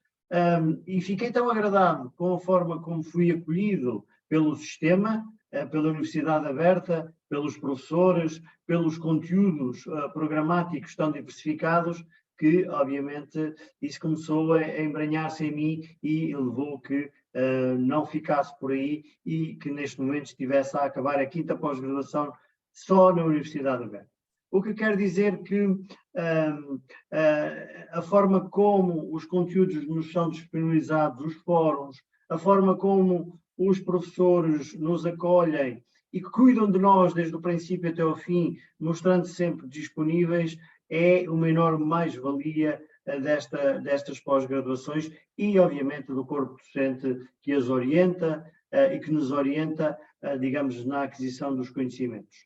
E fiquei tão agradado com a forma como fui acolhido pelo sistema, pela Universidade Aberta, pelos professores, pelos conteúdos programáticos tão diversificados, que obviamente isso começou a embranhar-se em mim e levou que não ficasse por aí e que neste momento estivesse a acabar a 5ª pós-graduação só na Universidade Aberta. O que quer dizer que a forma como os conteúdos nos são disponibilizados, os fóruns, a forma como os professores nos acolhem e que cuidam de nós desde o princípio até ao fim, mostrando sempre disponíveis, é uma enorme mais-valia destas pós-graduações e, obviamente, do corpo docente que as orienta e que nos orienta, digamos, na aquisição dos conhecimentos.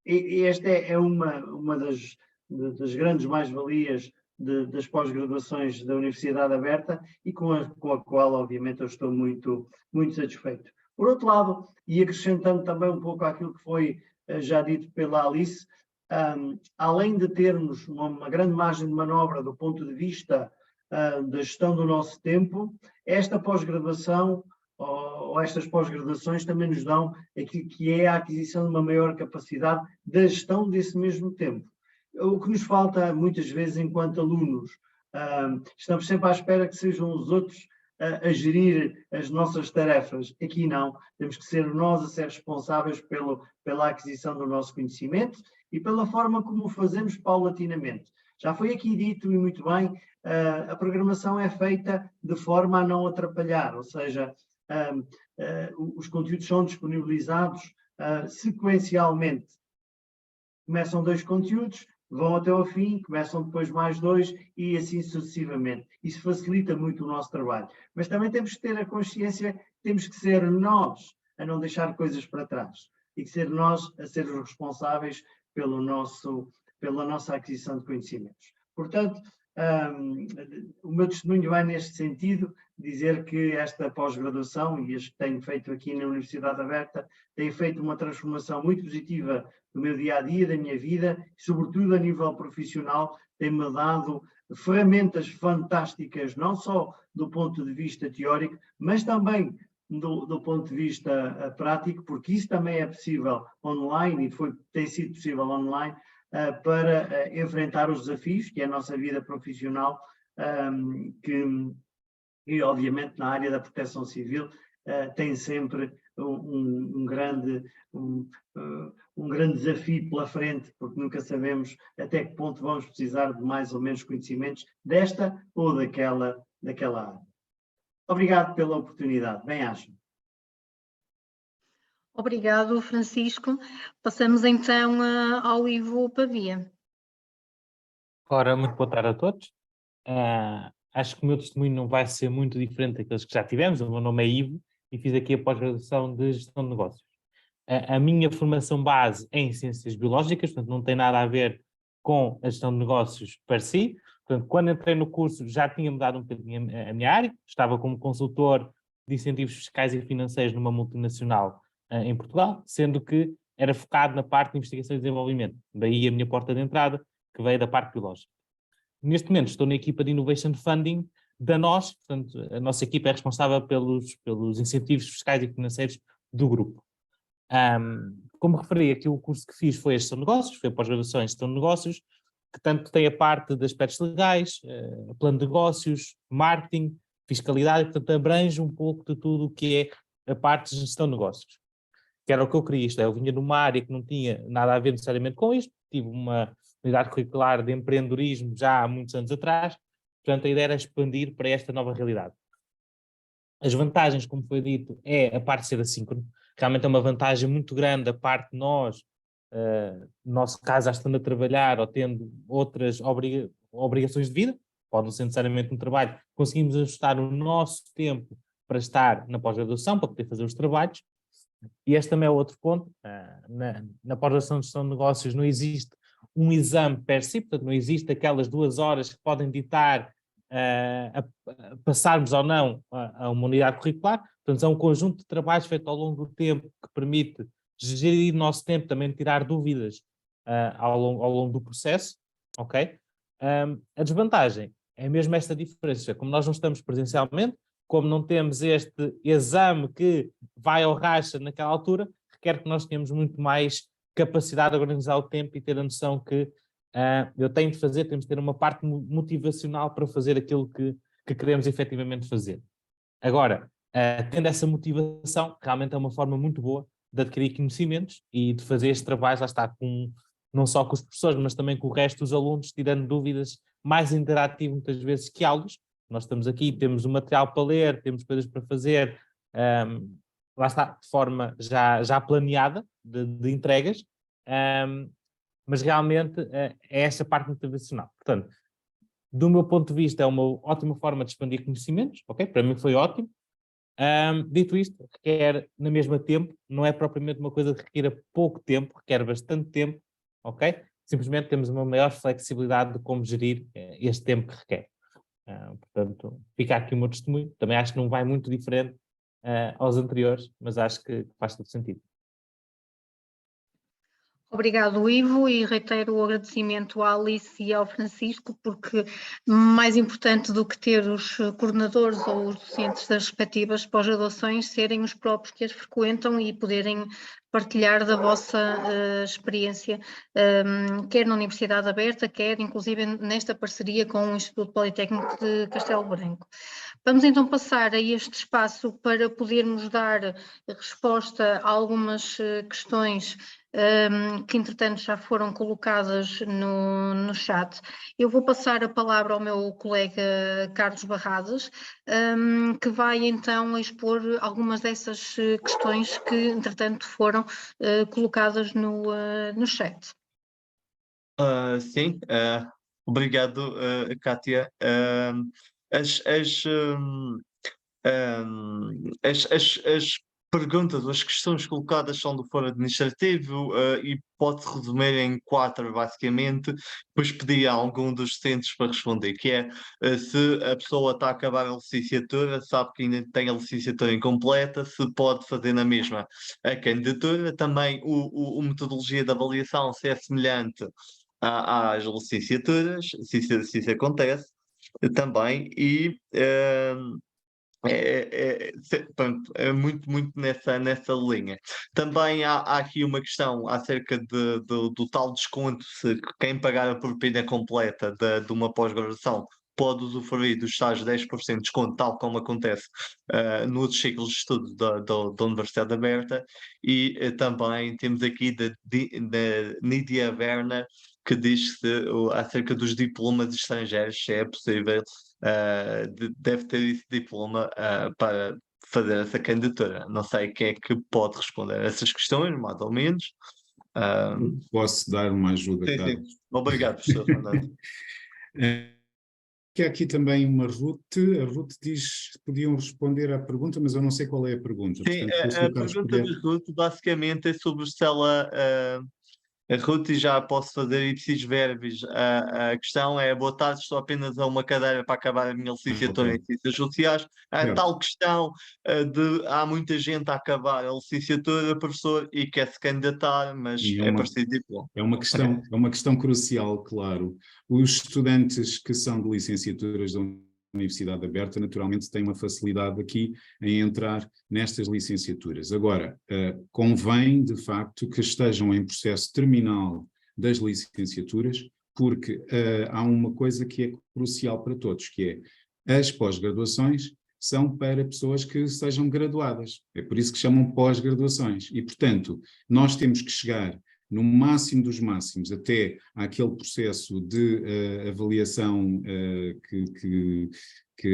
E esta é uma das grandes mais-valias das pós-graduações da Universidade Aberta e com a qual, obviamente, eu estou muito, muito satisfeito. Por outro lado, e acrescentando também um pouco àquilo que foi já dito pela Alice, além de termos uma grande margem de manobra do ponto de vista da gestão do nosso tempo, esta pós-graduação ou estas pós-graduações também nos dão aquilo que é a aquisição de uma maior capacidade da gestão desse mesmo tempo. O que nos falta muitas vezes enquanto alunos, estamos sempre à espera que sejam os outros a gerir as nossas tarefas. Aqui não, temos que ser nós a ser responsáveis pela aquisição do nosso conhecimento e pela forma como o fazemos paulatinamente. Já foi aqui dito e muito bem, a programação é feita de forma a não atrapalhar, ou seja, os conteúdos são disponibilizados sequencialmente. Começam 2 conteúdos, vão até ao fim, começam depois mais 2 e assim sucessivamente. Isso facilita muito o nosso trabalho. Mas também temos que ter a consciência que temos que ser nós a não deixar coisas para trás e que ser nós a ser os responsáveis pela nossa aquisição de conhecimentos. Portanto, o meu testemunho vai neste sentido, dizer que esta pós-graduação, e as que tenho feito aqui na Universidade Aberta, tem feito uma transformação muito positiva do meu dia-a-dia, da minha vida, e sobretudo a nível profissional, tem-me dado ferramentas fantásticas, não só do ponto de vista teórico, mas também do ponto de vista prático, porque isso também é possível online, e tem sido possível online, para enfrentar os desafios, que é a nossa vida profissional, que obviamente na área da proteção civil tem sempre um grande desafio pela frente, porque nunca sabemos até que ponto vamos precisar de mais ou menos conhecimentos desta ou daquela área. Obrigado pela oportunidade. Bem-aja. Obrigado, Francisco. Passamos então ao Ivo Pavia. Ora, muito boa tarde a todos. Acho que o meu testemunho não vai ser muito diferente daqueles que já tivemos. O meu nome é Ivo e fiz aqui a pós-graduação de Gestão de Negócios. A minha formação base é em Ciências Biológicas, portanto não tem nada a ver com a Gestão de Negócios per si. Portanto, quando entrei no curso já tinha mudado um bocadinho a minha área. Estava como consultor de incentivos fiscais e financeiros numa multinacional em Portugal, sendo que era focado na parte de investigação e desenvolvimento. Daí a minha porta de entrada, que veio da parte biológica. Neste momento estou na equipa de Innovation Funding da NOS, portanto a nossa equipa é responsável pelos incentivos fiscais e financeiros do grupo. Como referi, aqui o curso que fiz foi a Gestão de Negócios, foi a pós-graduação em Gestão de Negócios, que tanto tem a parte de aspectos legais, plano de negócios, marketing, fiscalidade, portanto abrange um pouco de tudo o que é a parte de gestão de negócios. Que era o que eu queria, isto é, eu vinha de uma área que não tinha nada a ver necessariamente com isto, tive uma unidade curricular de empreendedorismo já há muitos anos atrás, portanto a ideia era expandir para esta nova realidade. As vantagens, como foi dito, é a parte de ser assíncrono, realmente é uma vantagem muito grande a parte de nós, no nosso caso, já estando a trabalhar ou tendo outras obrigações de vida, pode não ser necessariamente no trabalho, conseguimos ajustar o nosso tempo para estar na pós-graduação, para poder fazer os trabalhos. E este também é outro ponto. Na pós-graduação de gestão de negócios não existe um exame per si, portanto não existe aquelas 2 horas que podem ditar a passarmos ou não a uma unidade curricular. Portanto, é um conjunto de trabalhos feito ao longo do tempo que permite gerir o nosso tempo, também tirar dúvidas ao longo do processo, ok? A desvantagem é mesmo esta diferença, como nós não estamos presencialmente, como não temos este exame que vai ao racha naquela altura, requer que nós tenhamos muito mais capacidade de organizar o tempo e ter a noção que eu tenho de fazer, temos de ter uma parte motivacional para fazer aquilo que queremos efetivamente fazer. Agora, tendo essa motivação, realmente é uma forma muito boa de adquirir conhecimentos e de fazer este trabalho, lá está, não só com os professores, mas também com o resto dos alunos, tirando dúvidas, mais interativo muitas vezes que aulas. Nós estamos aqui, temos o material para ler, temos coisas para fazer, lá está, de forma já planeada de entregas, mas realmente é essa parte motivacional. Portanto, do meu ponto de vista, é uma ótima forma de expandir conhecimentos, ok? Para mim foi ótimo. Dito isto, requer na mesma tempo, não é propriamente uma coisa que requer pouco tempo, requer bastante tempo, ok? Simplesmente temos uma maior flexibilidade de como gerir este tempo que requer. Portanto, fica aqui o meu testemunho. Também acho que não vai muito diferente aos anteriores, mas acho que faz todo sentido. Obrigado, Ivo, e reitero o agradecimento à Alice e ao Francisco, porque mais importante do que ter os coordenadores ou os docentes das respectivas pós-graduações serem os próprios que as frequentam e poderem partilhar da vossa experiência, quer na Universidade Aberta, quer inclusive nesta parceria com o Instituto Politécnico de Castelo Branco. Vamos então passar a este espaço para podermos dar resposta a algumas questões que entretanto já foram colocadas no chat. Eu vou passar a palavra ao meu colega Carlos Barradas, que vai então expor algumas dessas questões que entretanto foram colocadas no chat. Sim, obrigado, Kátia. As perguntas, as questões colocadas são do foro administrativo e pode-se resumir em 4, basicamente. Depois pedi a algum dos docentes para responder, que é se a pessoa está a acabar a licenciatura, sabe que ainda tem a licenciatura incompleta, se pode fazer na mesma a candidatura. Também a metodologia de avaliação, se é semelhante às licenciaturas, se isso acontece também, e pronto, é muito nessa linha. Também há aqui uma questão acerca do tal desconto, se quem pagar a propina completa de uma pós-graduação pode usufruir dos tais 10% de desconto, tal como acontece nos ciclos de estudo da Universidade Aberta. E também temos aqui da Nídia Werner, que diz acerca dos diplomas estrangeiros, se é possível, deve ter esse diploma para fazer essa candidatura. Não sei quem é que pode responder a essas questões, mais ou menos. Posso dar uma ajuda, sim, Carlos? sim. Obrigado, professor Fernando. Que há aqui também uma Ruth. A Ruth diz que podiam responder à pergunta, mas eu não sei qual é a pergunta. Sim, portanto, a pergunta de Ruth basicamente é sobre se ela... A Ruth, já posso fazer ipsis verbis. A questão é: boa tarde, estou apenas a uma cadeira para acabar a minha licenciatura em Ciências Sociais. A tal questão há muita gente a acabar a licenciatura, professor, e quer se candidatar, mas é preciso diploma. É uma questão crucial, claro. Os estudantes que são de licenciaturas da Universidade Aberta, naturalmente, têm uma facilidade aqui em entrar nestas licenciaturas. Agora, convém, de facto, que estejam em processo terminal das licenciaturas, porque há uma coisa que é crucial para todos, que é as pós-graduações são para pessoas que sejam graduadas. É por isso que chamam pós-graduações. E, portanto, nós temos que chegar no máximo dos máximos, até àquele processo de avaliação que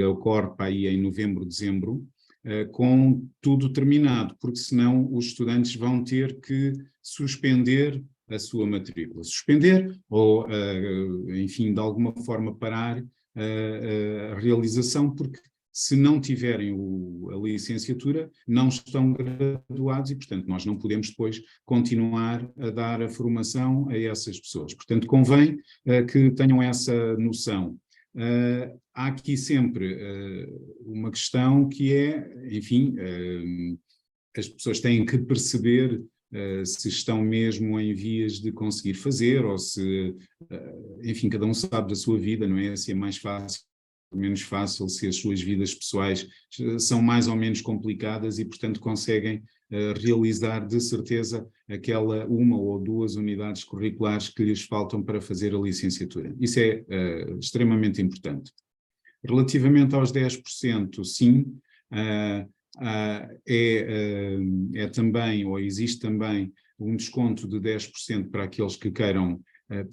ocorre para aí em novembro, dezembro, com tudo terminado, porque senão os estudantes vão ter que suspender a sua matrícula. Suspender ou, enfim, de alguma forma parar a realização, porque se não tiverem a licenciatura, não estão graduados e, portanto, nós não podemos depois continuar a dar a formação a essas pessoas. Portanto, convém que tenham essa noção. Há aqui sempre uma questão que é, enfim, as pessoas têm que perceber se estão mesmo em vias de conseguir fazer, ou se, enfim, cada um sabe da sua vida, não é? Se é mais fácil, menos fácil, se as suas vidas pessoais são mais ou menos complicadas e, portanto, conseguem realizar de certeza aquela 1 ou 2 unidades curriculares que lhes faltam para fazer a licenciatura. Isso é extremamente importante. Relativamente aos 10%, sim, é também, ou existe também, um desconto de 10% para aqueles que queiram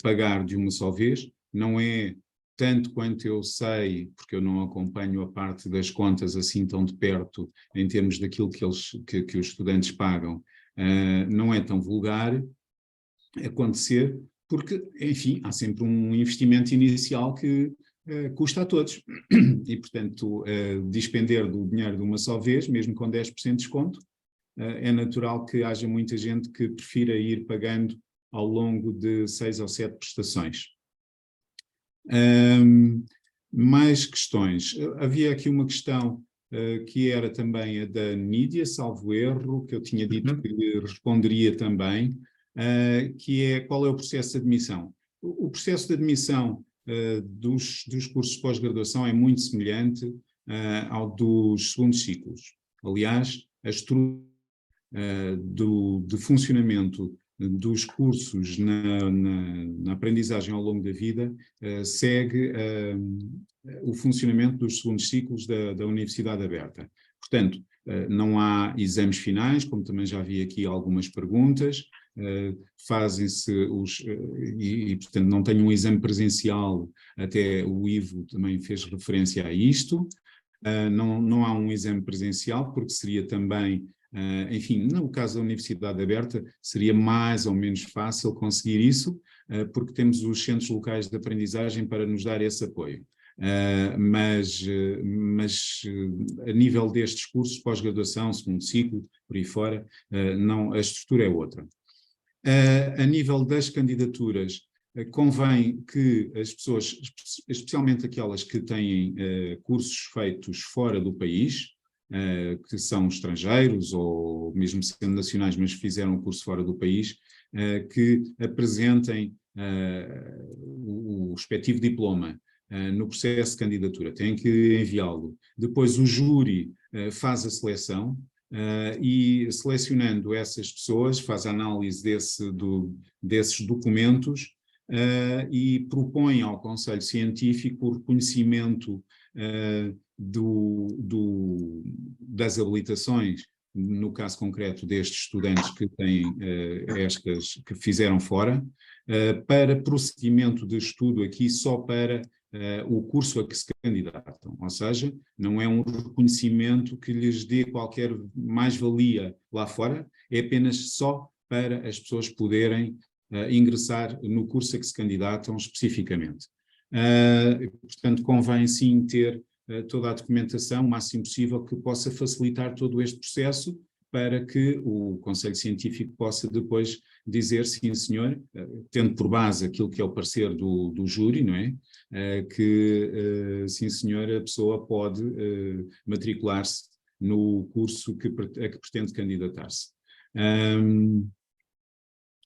pagar de uma só vez. Não é tanto quanto eu sei, porque eu não acompanho a parte das contas assim tão de perto, em termos daquilo que os estudantes pagam, não é tão vulgar acontecer, porque, enfim, há sempre um investimento inicial que custa a todos. E, portanto, despender do dinheiro de uma só vez, mesmo com 10% de desconto, é natural que haja muita gente que prefira ir pagando ao longo de 6 ou 7 prestações. Mais questões. Havia aqui uma questão que era também a da Nídia, salvo erro, que eu tinha dito que responderia também, que é qual é o processo de admissão. O processo de admissão dos cursos de pós-graduação é muito semelhante ao dos segundos ciclos. Aliás, a estrutura de funcionamento dos cursos na aprendizagem ao longo da vida segue o funcionamento dos segundos ciclos da Universidade Aberta. Portanto, não há exames finais, como também já vi aqui algumas perguntas, fazem-se portanto, não tenho um exame presencial, até o Ivo também fez referência a isto. Não há um exame presencial, porque seria também, enfim, no caso da Universidade Aberta, seria mais ou menos fácil conseguir isso, porque temos os centros locais de aprendizagem para nos dar esse apoio. Mas a nível destes cursos, pós-graduação, segundo ciclo, por aí fora, não, a estrutura é outra. A nível das candidaturas, convém que as pessoas, especialmente aquelas que têm cursos feitos fora do país, que são estrangeiros ou mesmo sendo nacionais, mas fizeram o curso fora do país, que apresentem o respectivo diploma no processo de candidatura, têm que enviá-lo. Depois o júri faz a seleção e, selecionando essas pessoas, faz a análise desses documentos e propõe ao Conselho Científico o reconhecimento das habilitações, no caso concreto destes estudantes que têm que fizeram fora, para prosseguimento de estudo aqui só para o curso a que se candidatam, ou seja, não é um reconhecimento que lhes dê qualquer mais-valia lá fora, é apenas só para as pessoas poderem ingressar no curso a que se candidatam especificamente. Portanto, convém sim ter toda a documentação, o máximo possível, que possa facilitar todo este processo, para que o Conselho Científico possa depois dizer, sim senhor, tendo por base aquilo que é o parecer do júri, não é? Que sim senhor, a pessoa pode matricular-se no curso a que pretende candidatar-se.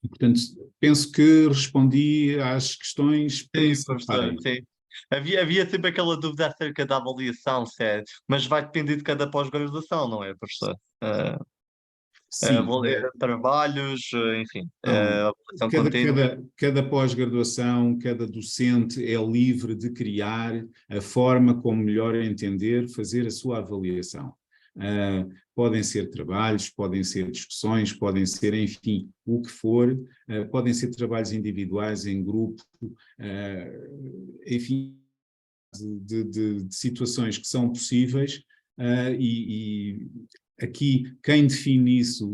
Portanto, penso que respondi às questões principais. Sim. Havia sempre aquela dúvida acerca da avaliação, mas vai depender de cada pós-graduação, não é, professor? Sim. Trabalhos, enfim, cada pós-graduação, cada docente é livre de criar a forma como melhor entender, fazer a sua avaliação. Podem ser trabalhos, podem ser discussões, podem ser, enfim, o que for, podem ser trabalhos individuais, em grupo, enfim, de situações que são possíveis, e aqui quem define isso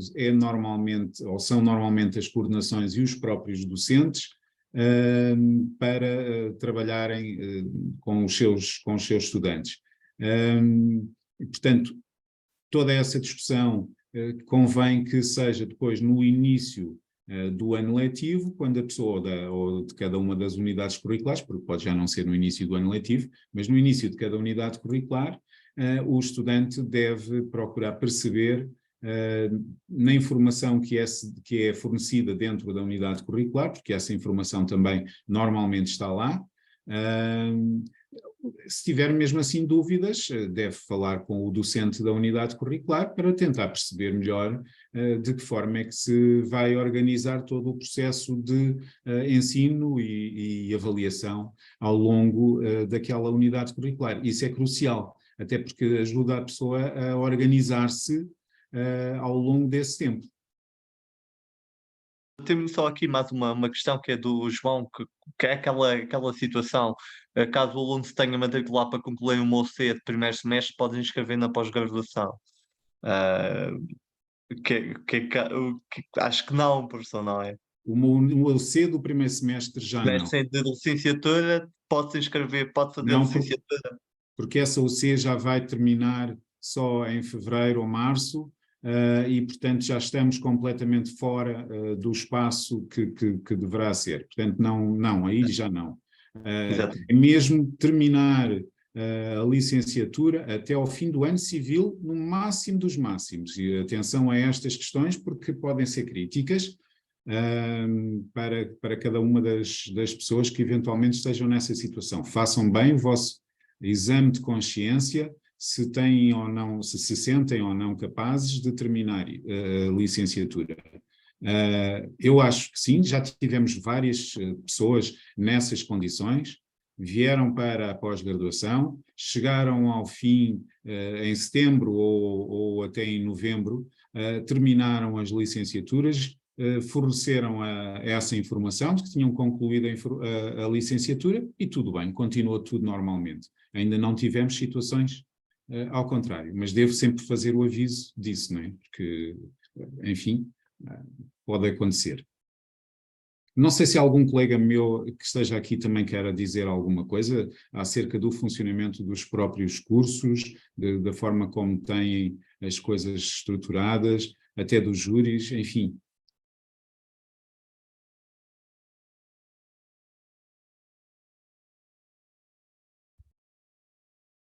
são normalmente as coordenações e os próprios docentes, para trabalharem com os seus estudantes. E, portanto, toda essa discussão convém que seja depois no início do ano letivo, quando a pessoa ou de cada uma das unidades curriculares, porque pode já não ser no início do ano letivo, mas no início de cada unidade curricular, o estudante deve procurar perceber na informação que é fornecida dentro da unidade curricular, porque essa informação também normalmente está lá. Se tiver mesmo assim dúvidas, deve falar com o docente da unidade curricular para tentar perceber melhor de que forma é que se vai organizar todo o processo de ensino e avaliação ao longo daquela unidade curricular. Isso é crucial, até porque ajuda a pessoa a organizar-se ao longo desse tempo. Temos só aqui mais uma questão que é do João, que é aquela situação, caso o aluno se tenha matricular para concluir uma OC de primeiro semestre, pode inscrever na pós-graduação. Acho que não, professor, não é? O OC do primeiro semestre já não. Mas de licenciatura, pode-se inscrever, pode fazer não, licenciatura. Porque essa OC já vai terminar só em fevereiro ou março, e, portanto, já estamos completamente fora do espaço que deverá ser. Portanto, não, aí já não. Mesmo terminar a licenciatura até ao fim do ano civil, no máximo dos máximos. E atenção a estas questões, porque podem ser críticas para cada uma das pessoas que eventualmente estejam nessa situação. Façam bem o vosso exame de consciência, se têm ou não, se sentem ou não capazes de terminar a licenciatura. Eu acho que sim, já tivemos várias pessoas nessas condições, vieram para a pós-graduação, chegaram ao fim em setembro ou até em novembro, terminaram as licenciaturas, forneceram essa informação de que tinham concluído a licenciatura e tudo bem, continuou tudo normalmente. Ainda não tivemos situações ao contrário, mas devo sempre fazer o aviso disso, não é? Porque, enfim, pode acontecer. Não sei se algum colega meu que esteja aqui também queira dizer alguma coisa acerca do funcionamento dos próprios cursos, da forma como têm as coisas estruturadas, até dos júris, enfim.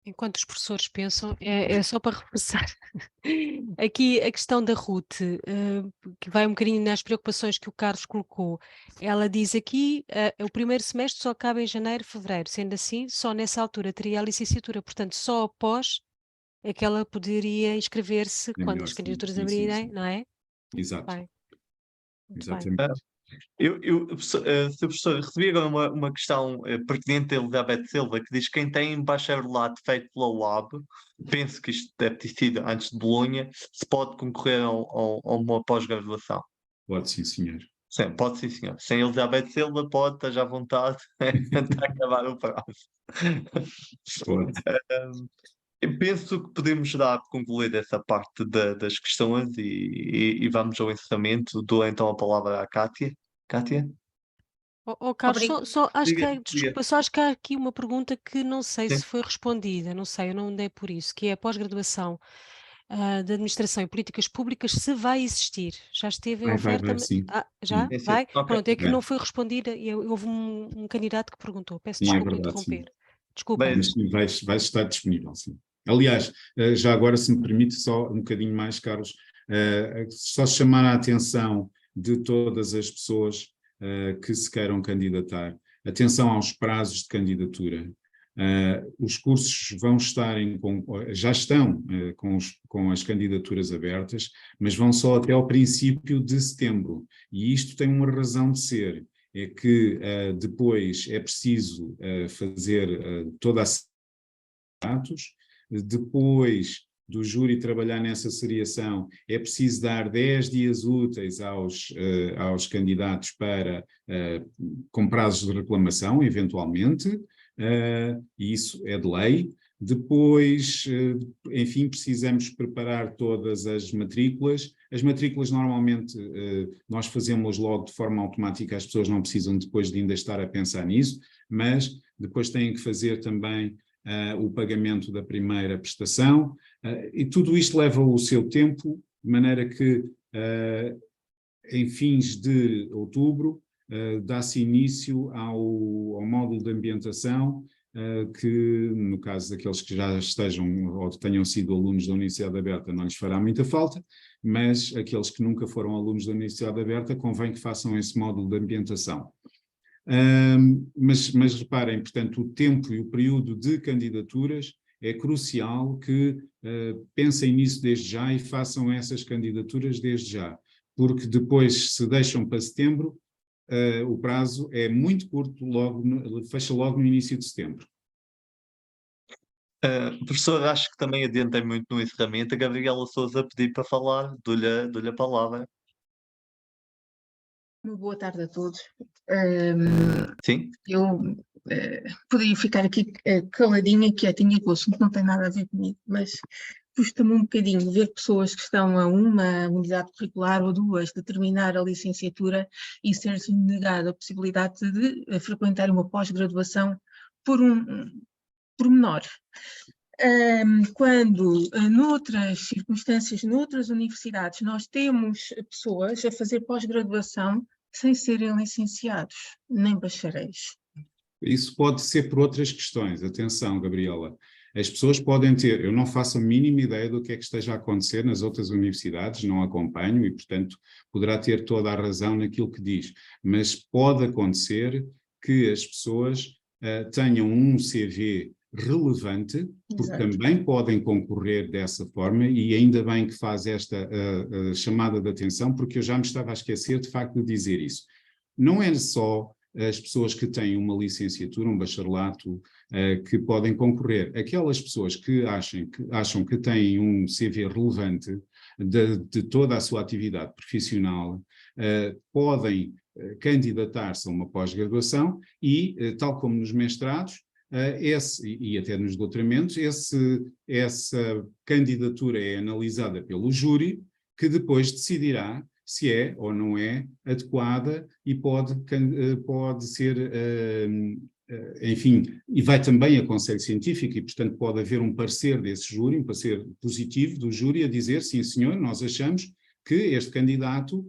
Enquanto os professores pensam, é só para reforçar aqui a questão da Ruth, que vai um bocadinho nas preocupações que o Carlos colocou. Ela diz aqui, o primeiro semestre só acaba em janeiro, fevereiro, sendo assim, só nessa altura teria a licenciatura, portanto, só após é que ela poderia inscrever-se quando as candidaturas abrirem, não é? Exato. Bem. Exatamente. Bem. Sr. Professor, recebi agora uma questão pertinente da Elizabeth Silva, que diz que quem tem bacharelato feito pela UAB, penso que isto deve ter sido antes de Bolonha, se pode concorrer a uma pós-graduação. Pode sim, senhor. Sim, pode sim, senhor. Sem Elizabeth Silva, pode, esteja à vontade, tentar acabar o prazo. Pode. Eu penso que podemos dar por concluída essa parte das questões e vamos ao encerramento. Dou então a palavra à Kátia. Kátia? Carlos, só acho que há aqui uma pergunta que não sei Sim. se foi respondida, não sei, eu não dei por isso, que é a pós-graduação de Administração e Políticas Públicas, se vai existir. Já esteve em oferta? Sim. Já? Sim. Vai? Okay. Pronto, é que não foi respondida e houve um candidato que perguntou. Peço desculpa interromper. Desculpa. Mas vai estar disponível, sim. Aliás, já agora, se me permite, só um bocadinho mais, Carlos, só chamar a atenção de todas as pessoas que se queiram candidatar. Atenção aos prazos de candidatura. Os cursos vão estar já estão com as candidaturas abertas, mas vão só até ao princípio de setembro. E isto tem uma razão de ser, é que depois é preciso fazer toda a dados. Depois do júri trabalhar nessa seriação, é preciso dar 10 dias úteis aos candidatos com prazos de reclamação, eventualmente, e isso é de lei. Depois, enfim, precisamos preparar todas as matrículas. As matrículas normalmente nós fazemos logo de forma automática, as pessoas não precisam depois de ainda estar a pensar nisso, mas depois têm que fazer também o pagamento da primeira prestação, e tudo isto leva o seu tempo, de maneira que em fins de outubro dá-se início ao módulo de ambientação, que no caso daqueles que já estejam ou tenham sido alunos da Universidade Aberta não lhes fará muita falta, mas aqueles que nunca foram alunos da Universidade Aberta convém que façam esse módulo de ambientação. Mas reparem, portanto, o tempo e o período de candidaturas é crucial que pensem nisso desde já e façam essas candidaturas desde já, porque depois, se deixam para setembro, o prazo é muito curto, fecha logo no início de setembro. Professor, acho que também adiantei muito no encerramento. A Gabriela Sousa pediu para falar, dou-lhe a palavra. Boa tarde a todos. Sim? Eu poderia ficar aqui caladinha, quietinha, que o assunto não tem nada a ver comigo, mas custa-me um bocadinho ver pessoas que estão a uma unidade curricular ou duas de terminar a licenciatura e ser-lhes negada a possibilidade de frequentar uma pós-graduação por menor. Quando, noutras circunstâncias, noutras universidades, nós temos pessoas a fazer pós-graduação sem serem licenciados, nem bacharéis. Isso pode ser por outras questões. Atenção, Gabriela. As pessoas podem ter, eu não faço a mínima ideia do que é que esteja a acontecer nas outras universidades, não acompanho e, portanto, poderá ter toda a razão naquilo que diz, mas pode acontecer que as pessoas tenham um CV relevante, porque Exato. também podem concorrer dessa forma, e ainda bem que faz esta chamada de atenção, porque eu já me estava a esquecer de facto de dizer isso. Não é só as pessoas que têm uma licenciatura, um bacharelato, que podem concorrer. Aquelas pessoas que acham que têm um CV relevante de toda a sua atividade profissional, podem candidatar-se a uma pós-graduação e, tal como nos mestrados, e até nos doutoramentos, essa candidatura é analisada pelo júri, que depois decidirá se é ou não é adequada e pode ser, enfim, e vai também a conselho científico e, portanto, pode haver um parecer desse júri, um parecer positivo do júri a dizer, sim senhor, nós achamos que este candidato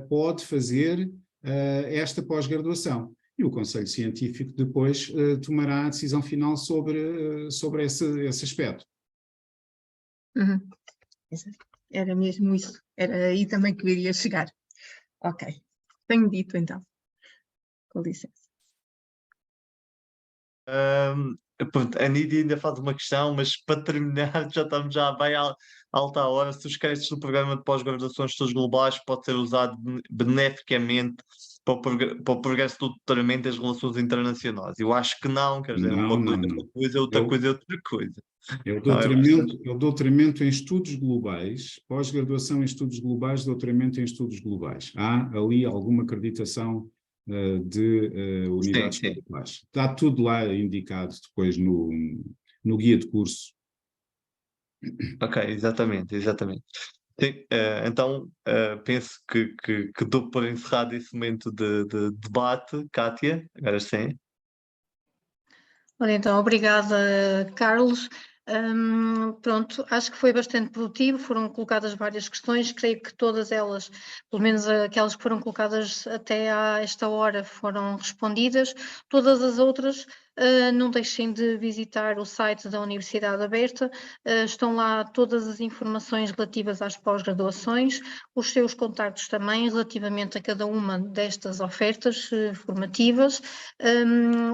pode fazer esta pós-graduação. E o conselho científico depois tomará a decisão final sobre esse aspecto. Uhum. Era mesmo isso. Era aí também que eu iria chegar. Ok. Tenho dito então. Com licença. Pronto, a Nídia ainda faz uma questão, mas para terminar, já estamos bem à alta hora. Se os créditos do programa de pós-graduação de estudos globais pode ser usado beneficamente para o progresso do doutoramento e das relações internacionais. Eu acho que não, quer dizer, uma coisa é uma coisa, outra coisa é outra coisa. É o doutoramento em estudos globais, pós-graduação em estudos globais, doutoramento em estudos globais. Há ali alguma acreditação de unidades curriculares. Está tudo lá indicado depois no guia de curso. Ok, exatamente. Sim, então penso que dou por encerrado esse momento de debate. Kátia, agora sim. Olha, então, obrigada, Carlos. Pronto, acho que foi bastante produtivo, foram colocadas várias questões, creio que todas elas, pelo menos aquelas que foram colocadas até a esta hora, foram respondidas. Todas as outras, não deixem de visitar o site da Universidade Aberta, estão lá todas as informações relativas às pós-graduações, os seus contactos também relativamente a cada uma destas ofertas formativas.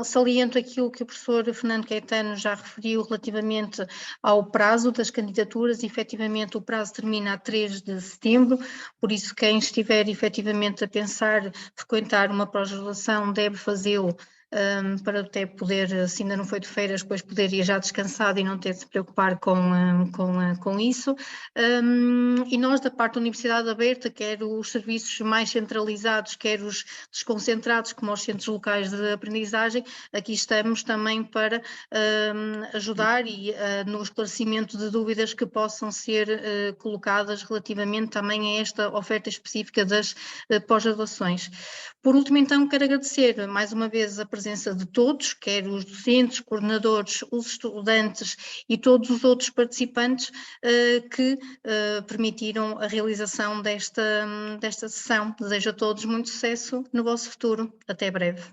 Saliento aquilo que o professor Fernando Caetano já referiu relativamente ao prazo das candidaturas. Efetivamente o prazo termina a 3 de setembro, por isso quem estiver efetivamente a pensar frequentar uma pós-graduação deve fazê-lo para até poder, se ainda não foi de feiras, depois poder ir já descansado e não ter de se preocupar com isso. E nós, da parte da Universidade Aberta, quer os serviços mais centralizados, quer os desconcentrados, como os centros locais de aprendizagem, aqui estamos também para ajudar e no esclarecimento de dúvidas que possam ser colocadas relativamente também a esta oferta específica das pós-graduações. Por último, então, quero agradecer mais uma vez a presença de todos, quer os docentes, coordenadores, os estudantes e todos os outros participantes que permitiram a realização desta sessão. Desejo a todos muito sucesso no vosso futuro. Até breve.